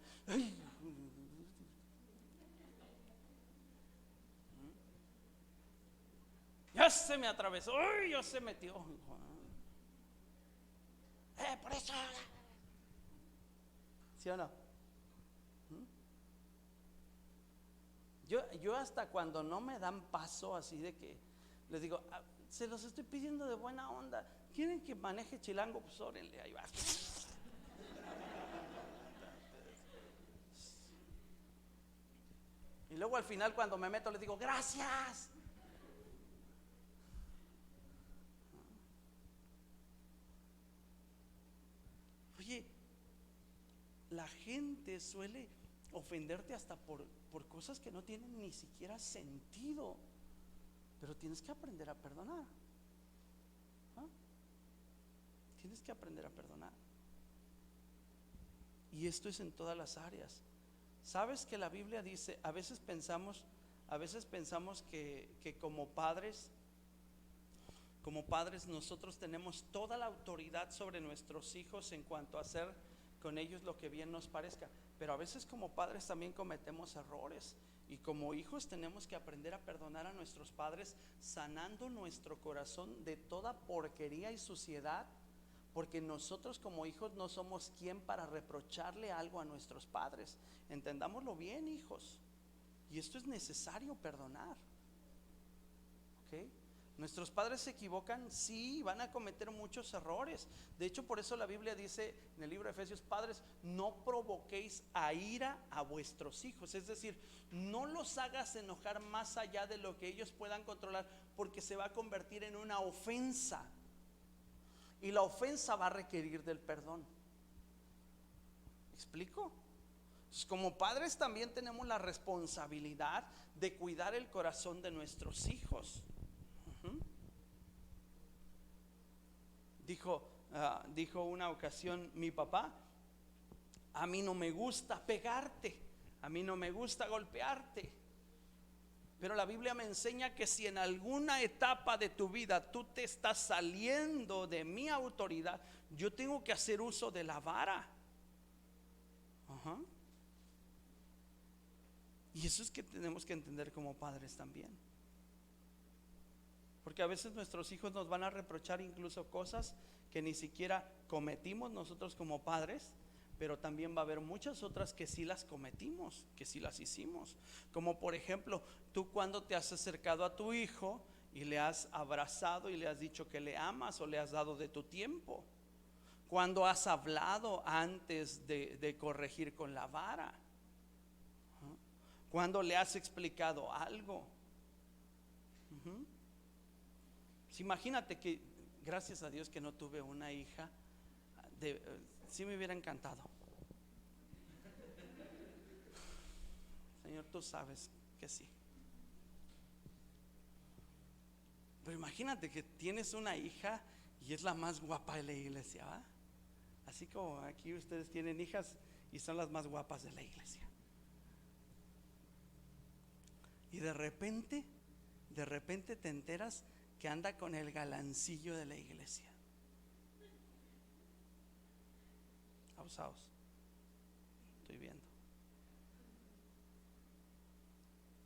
Ya se me atravesó, ya se metió. Por eso. ¿Sí o no? Yo hasta cuando no me dan paso así de que les digo: se los estoy pidiendo de buena onda. ¿Quieren que maneje chilango? Pues órenle, ahí va. Y luego al final cuando me meto les digo: gracias. Oye, la gente suele ofenderte hasta por cosas que no tienen ni siquiera sentido, pero tienes que aprender a perdonar. Tienes que aprender a perdonar. Y esto es en todas las áreas. Sabes que la Biblia dice, a veces pensamos que como padres nosotros tenemos toda la autoridad sobre nuestros hijos en cuanto a hacer con ellos lo que bien nos parezca, pero a veces como padres también cometemos errores, y como hijos tenemos que aprender a perdonar a nuestros padres, sanando nuestro corazón de toda porquería y suciedad, porque nosotros como hijos no somos quien para reprocharle algo a nuestros padres. Entendámoslo bien, hijos, y esto es necesario perdonar. ¿Ok? Nuestros padres se equivocan, sí, van a cometer muchos errores. De hecho, por eso la Biblia dice en el libro de Efesios: padres, no provoquéis a ira a vuestros hijos. Es decir, no los hagas enojar más allá de lo que ellos puedan controlar, porque se va a convertir en una ofensa, y la ofensa va a requerir del perdón. ¿Me explico? Entonces, como padres también tenemos la responsabilidad de cuidar el corazón de nuestros hijos. Dijo una ocasión mi papá: a mí no me gusta pegarte, a mí no me gusta golpearte, pero la Biblia me enseña que si en alguna etapa de tu vida tú te estás saliendo de mi autoridad, yo tengo que hacer uso de la vara. Y eso es que tenemos que entender como padres también, porque a veces nuestros hijos nos van a reprochar incluso cosas que ni siquiera cometimos nosotros como padres, pero también va a haber muchas otras que sí las cometimos, que sí las hicimos. Como por ejemplo, tú cuando te has acercado a tu hijo y le has abrazado y le has dicho que le amas, o le has dado de tu tiempo. Cuando has hablado antes de corregir con la vara. Cuando le has explicado algo. Imagínate que, gracias a Dios que no tuve una hija, sí me hubiera encantado. Señor, tú sabes que sí. Pero imagínate que tienes una hija y es la más guapa de la iglesia, ¿va? Así como aquí ustedes tienen hijas y son las más guapas de la iglesia. Y de repente te enteras que anda con el galancillo de la iglesia. Abusados. Estoy viendo.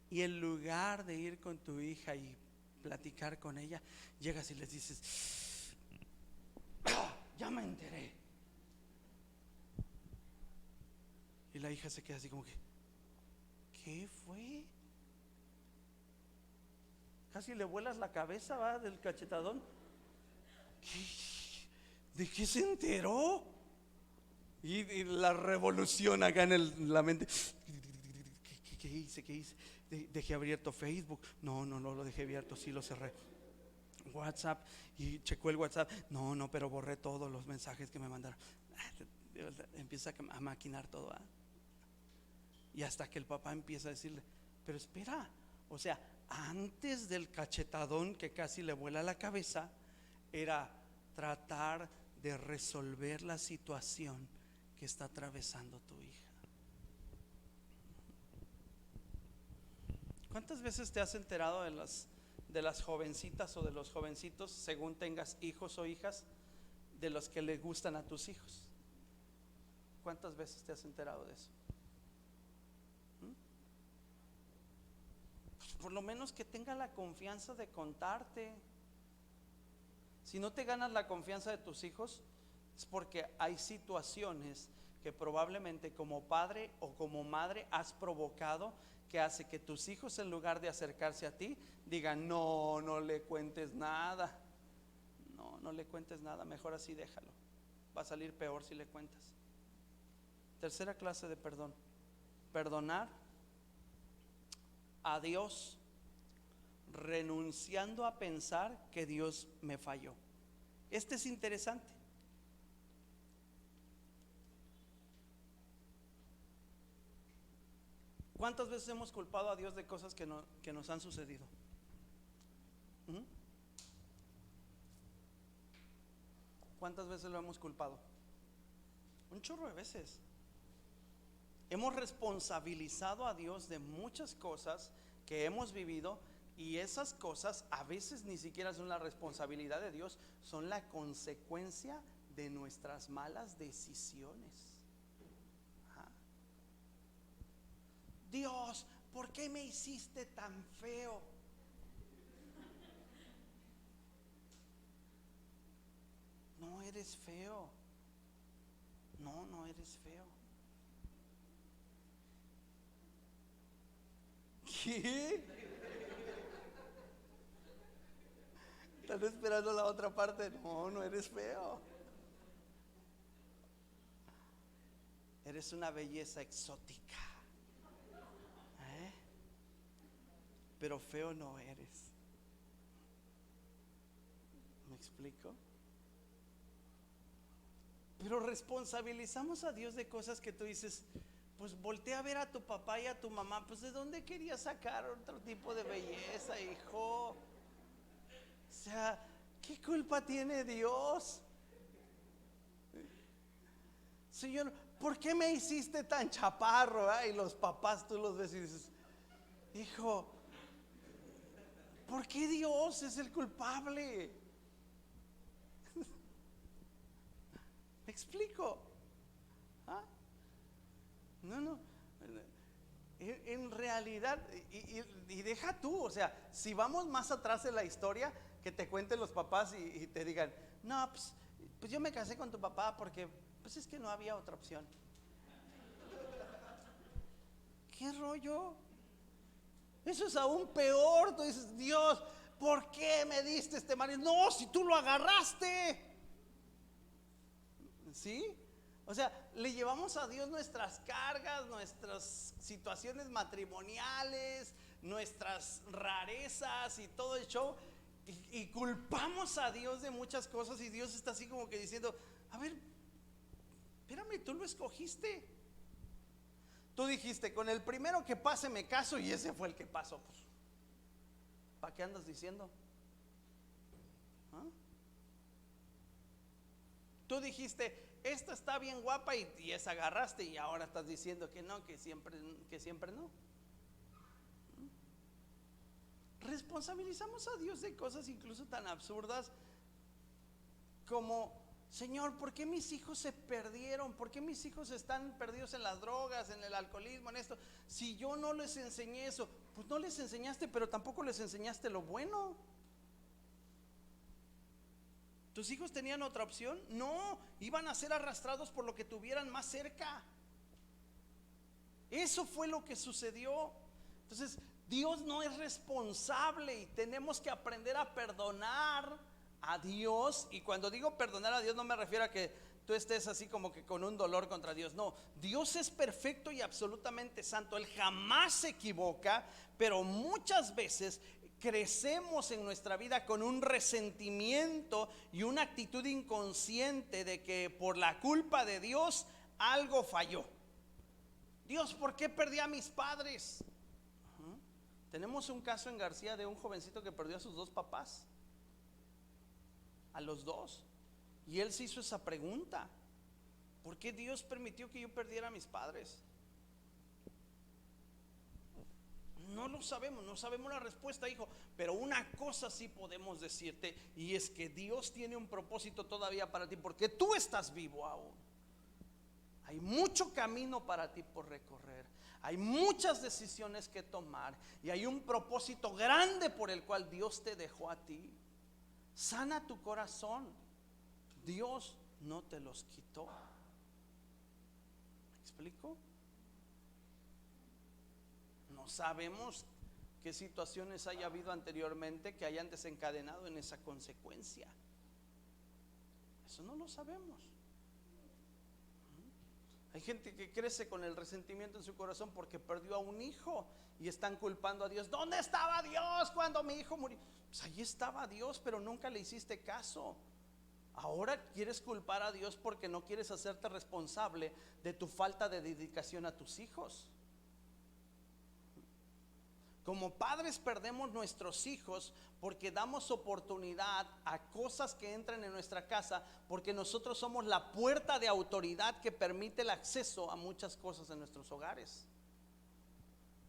Y en lugar de ir con tu hija y platicar con ella, llegas y les dices: ya me enteré. Y la hija se queda así como que: ¿qué fue? Casi le vuelas la cabeza, va, del cachetadón. ¿De qué se enteró? Y la revolución acá en la mente. ¿Qué hice? ¿Qué hice? Dejé abierto Facebook. No lo dejé abierto, sí lo cerré. WhatsApp, y checó el WhatsApp. No, pero borré todos los mensajes que me mandaron. Empieza a maquinar todo, ¿eh? Y hasta que el papá empieza a decirle: pero espera, o sea, antes del cachetadón que casi le vuela la cabeza, era tratar de resolver la situación que está atravesando tu hija. ¿Cuántas veces te has enterado de las jovencitas o de los jovencitos, según tengas hijos o hijas, de los que le gustan a tus hijos? ¿Cuántas veces te has enterado de eso? Pues por lo menos que tenga la confianza de contarte. Si no te ganas la confianza de tus hijos, es porque hay situaciones que probablemente como padre o como madre has provocado, que hace que tus hijos, en lugar de acercarse a ti, digan: no le cuentes nada. No le cuentes nada, mejor así déjalo. Va a salir peor si le cuentas. Tercera clase de perdón: perdonar a Dios renunciando a pensar que Dios me falló. Este es interesante. ¿Cuántas veces hemos culpado a Dios de cosas que nos han sucedido? ¿Cuántas veces lo hemos culpado? Un chorro de veces. Hemos responsabilizado a Dios de muchas cosas que hemos vivido, y esas cosas a veces ni siquiera son la responsabilidad de Dios, son la consecuencia de nuestras malas decisiones. Dios, ¿por qué me hiciste tan feo? No eres feo. No eres feo. ¿Qué? ¿Están esperando la otra parte? No eres feo. Eres una belleza exótica, pero feo no eres. ¿Me explico? Pero responsabilizamos a Dios de cosas que tú dices: pues voltea a ver a tu papá y a tu mamá, pues ¿de dónde querías sacar otro tipo de belleza, hijo? O sea, ¿qué culpa tiene Dios? Señor, ¿por qué me hiciste tan chaparro? Y los papás, tú los ves y dices: hijo, ¿por qué Dios es el culpable? ¿Me explico? No. En realidad, y deja tú, o sea, si vamos más atrás en la historia, que te cuenten los papás y te digan: no, pues yo me casé con tu papá porque pues es que no había otra opción. ¿Qué rollo? Eso es aún peor. Tú dices: Dios, ¿por qué me diste este marido? No, si tú lo agarraste. ¿Sí? O sea, le llevamos a Dios nuestras cargas, nuestras situaciones matrimoniales, nuestras rarezas y todo el show, y culpamos a Dios de muchas cosas, y Dios está así como que diciendo: a ver, espérame, tú lo escogiste. Tú dijiste: con el primero que pase me caso, y ese fue el que pasó. Pues, ¿para qué andas diciendo? Tú dijiste: esta está bien guapa, y esa agarraste, y ahora estás diciendo que no, que siempre no. Responsabilizamos a Dios de cosas incluso tan absurdas como: Señor, ¿por qué mis hijos se perdieron? ¿Por qué mis hijos están perdidos en las drogas, en el alcoholismo, en esto? Si yo no les enseñé eso, Pues no les enseñaste, pero tampoco les enseñaste lo bueno. ¿Tus hijos tenían otra opción? No, iban a ser arrastrados por lo que tuvieran más cerca. Eso fue lo que sucedió. Entonces, Dios no es responsable y tenemos que aprender a perdonar a Dios. Y cuando digo perdonar a Dios, no me refiero a que tú estés así como que con un dolor contra Dios. No, Dios es perfecto y absolutamente santo. Él jamás se equivoca, pero muchas veces crecemos en nuestra vida con un resentimiento y una actitud inconsciente de que por la culpa de Dios algo falló. Dios, ¿por qué perdí a mis padres? Tenemos un caso en García de un jovencito que perdió a sus dos papás, a los dos. Y él se hizo esa pregunta: ¿por qué Dios permitió que yo perdiera a mis padres? No lo sabemos, no sabemos la respuesta, hijo. Pero una cosa sí podemos decirte, y es que Dios tiene un propósito todavía para ti, porque tú estás vivo aún. Hay mucho camino para ti por recorrer. Hay muchas decisiones que tomar. Y hay un propósito grande por el cual Dios te dejó a ti. Sana tu corazón. Dios no te los quitó. ¿Me explico? No sabemos qué situaciones haya habido anteriormente que hayan desencadenado en esa consecuencia. Eso no lo sabemos. Hay gente que crece con el resentimiento en su corazón porque perdió a un hijo y están culpando a Dios. ¿Dónde estaba Dios cuando mi hijo murió? Pues allí estaba Dios, pero nunca le hiciste caso. Ahora quieres culpar a Dios porque no quieres hacerte responsable de tu falta de dedicación a tus hijos. Como padres perdemos nuestros hijos porque damos oportunidad a cosas que entran en nuestra casa, porque nosotros somos la puerta de autoridad que permite el acceso a muchas cosas en nuestros hogares.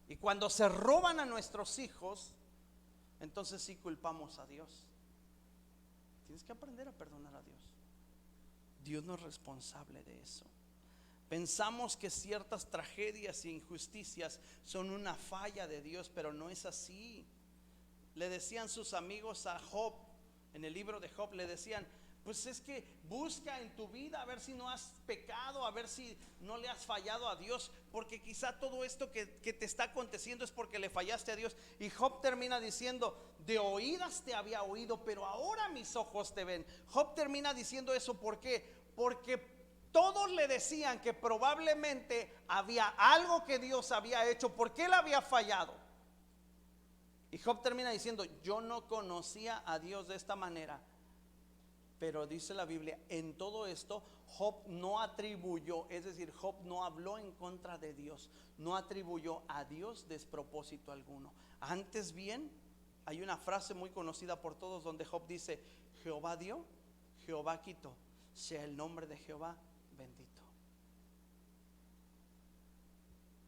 Y cuando se roban a nuestros hijos, entonces sí culpamos a Dios. Tienes que aprender a perdonar a Dios. Dios no es responsable de eso. Pensamos que ciertas tragedias e injusticias son una falla de Dios, pero no es así. Le decían sus amigos a Job, en el libro de Job, le decían: pues es que busca en tu vida a ver si no has pecado, a ver si no le has fallado a Dios, porque quizá todo esto que te está aconteciendo es porque le fallaste a Dios. Y Job termina diciendo: de oídas te había oído, pero ahora mis ojos te ven. Job termina diciendo eso, ¿por qué? Porque todos le decían que probablemente había algo que Dios había hecho porque él había fallado. Y Job termina diciendo: yo no conocía a Dios de esta manera. Pero dice la Biblia, en todo esto Job no atribuyó, es decir, Job no habló en contra de Dios, no atribuyó a Dios despropósito alguno. Antes bien, hay una frase muy conocida por todos donde Job dice: Jehová dio, Jehová quitó, sea el nombre de Jehová bendito.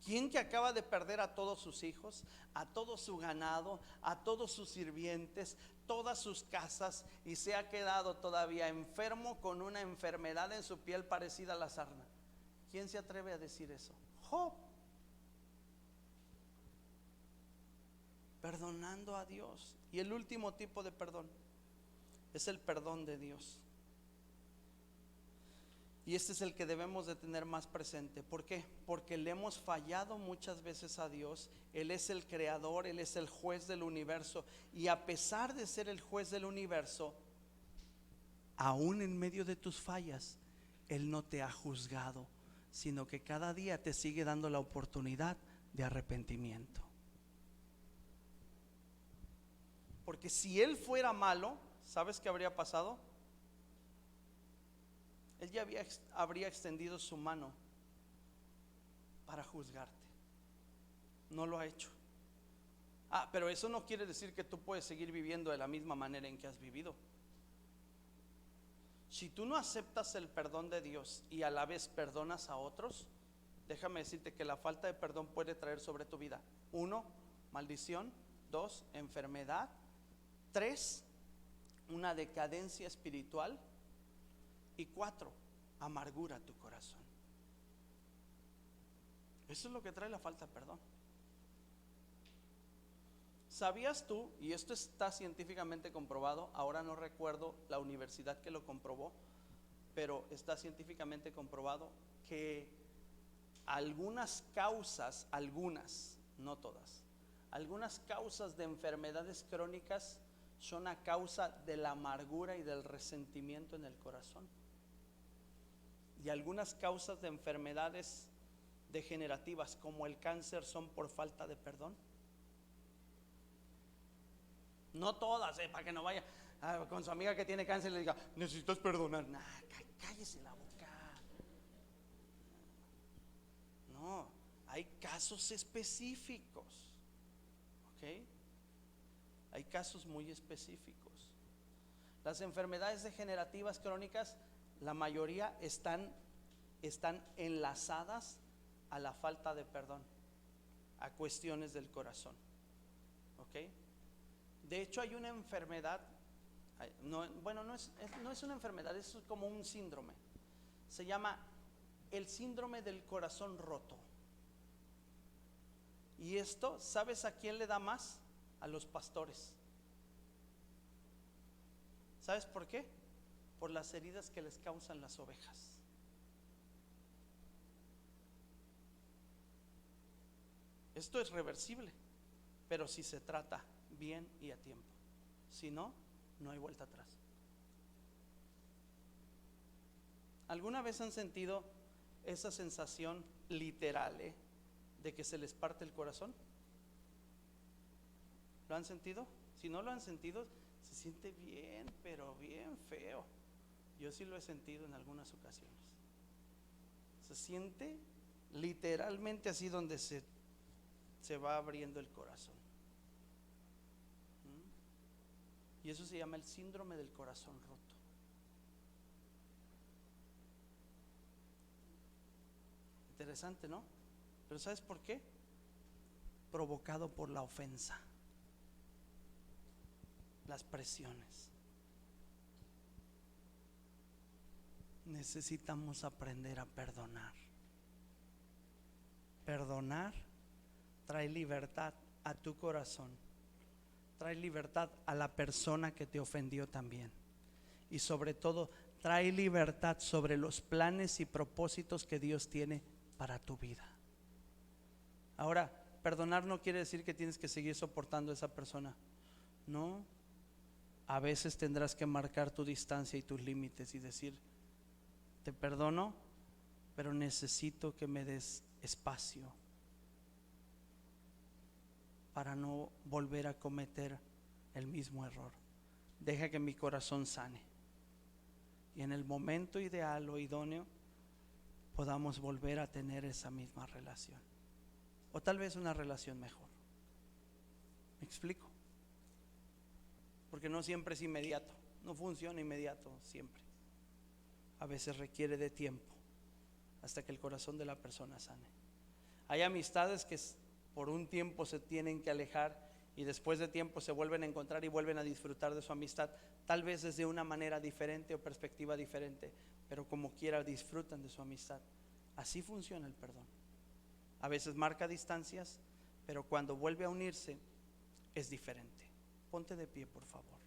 ¿Quién que acaba de perder a todos sus hijos, a todo su ganado, a todos sus sirvientes, todas sus casas, y se ha quedado todavía enfermo con una enfermedad en su piel parecida a la sarna? ¿Quién se atreve a decir eso? Job. Perdonando a Dios. Y el último tipo de perdón es el perdón de Dios. Y este es el que debemos de tener más presente. ¿Por qué? Porque le hemos fallado muchas veces a Dios. Él es el creador, Él es el juez del universo. Y a pesar de ser el juez del universo, aún en medio de tus fallas, Él no te ha juzgado, sino que cada día te sigue dando la oportunidad de arrepentimiento. Porque si Él fuera malo, ¿sabes qué habría pasado? Él ya habría extendido su mano para juzgarte. No lo ha hecho. Pero eso no quiere decir que tú puedes seguir viviendo de la misma manera en que has vivido. Si tú no aceptas el perdón de Dios y a la vez perdonas a otros, déjame decirte que la falta de perdón puede traer sobre tu vida: 1, maldición; 2, enfermedad; 3, una decadencia espiritual; y 4, amargura a tu corazón. Eso es lo que trae la falta de perdón. ¿Sabías tú, y esto está científicamente comprobado, ahora no recuerdo la universidad que lo comprobó, pero está científicamente comprobado que algunas causas, no todas, algunas causas de enfermedades crónicas son a causa de la amargura y del resentimiento en el corazón? Y algunas causas de enfermedades degenerativas como el cáncer son por falta de perdón. No todas, para que no vaya con su amiga que tiene cáncer y le diga, necesitas perdonar. Nah, cállese la boca. No, hay casos específicos, ¿ok? Hay casos muy específicos. Las enfermedades degenerativas crónicas, la mayoría están enlazadas a la falta de perdón, a cuestiones del corazón, ¿ok? De hecho hay una enfermedad, no es una enfermedad, es como un síndrome. Se llama el síndrome del corazón roto. Y esto, ¿sabes a quién le da más? A los pastores. ¿Sabes por qué? Por las heridas que les causan las ovejas. Esto es reversible, pero si se trata bien y a tiempo. Si no, no hay vuelta atrás. ¿Alguna vez han sentido esa sensación literal, de que se les parte el corazón? ¿Lo han sentido? Si no lo han sentido, se siente bien, pero bien feo. Yo sí lo he sentido en algunas ocasiones. Se siente literalmente así, donde se va abriendo el corazón. Y eso se llama el síndrome del corazón roto. Interesante, ¿no? Pero ¿sabes por qué? Provocado por la ofensa, las presiones. Necesitamos aprender a perdonar. Perdonar trae libertad a tu corazón, trae libertad a la persona que te ofendió también, y sobre todo trae libertad sobre los planes y propósitos que Dios tiene para tu vida. Ahora, perdonar no quiere decir que tienes que seguir soportando a esa persona. No, a veces tendrás que marcar tu distancia y tus límites y decir, te perdono, pero necesito que me des espacio para no volver a cometer el mismo error. Deja que mi corazón sane, y en el momento ideal o idóneo podamos volver a tener esa misma relación, o tal vez una relación mejor. ¿Me explico? Porque no siempre es inmediato, no funciona inmediato siempre. A veces requiere de tiempo hasta que el corazón de la persona sane. Hay amistades que por un tiempo se tienen que alejar, y después de tiempo se vuelven a encontrar y vuelven a disfrutar de su amistad, tal vez desde una manera diferente o perspectiva diferente, pero como quiera disfrutan de su amistad. Así funciona el perdón. A veces marca distancias, pero cuando vuelve a unirse es diferente. Ponte de pie, por favor.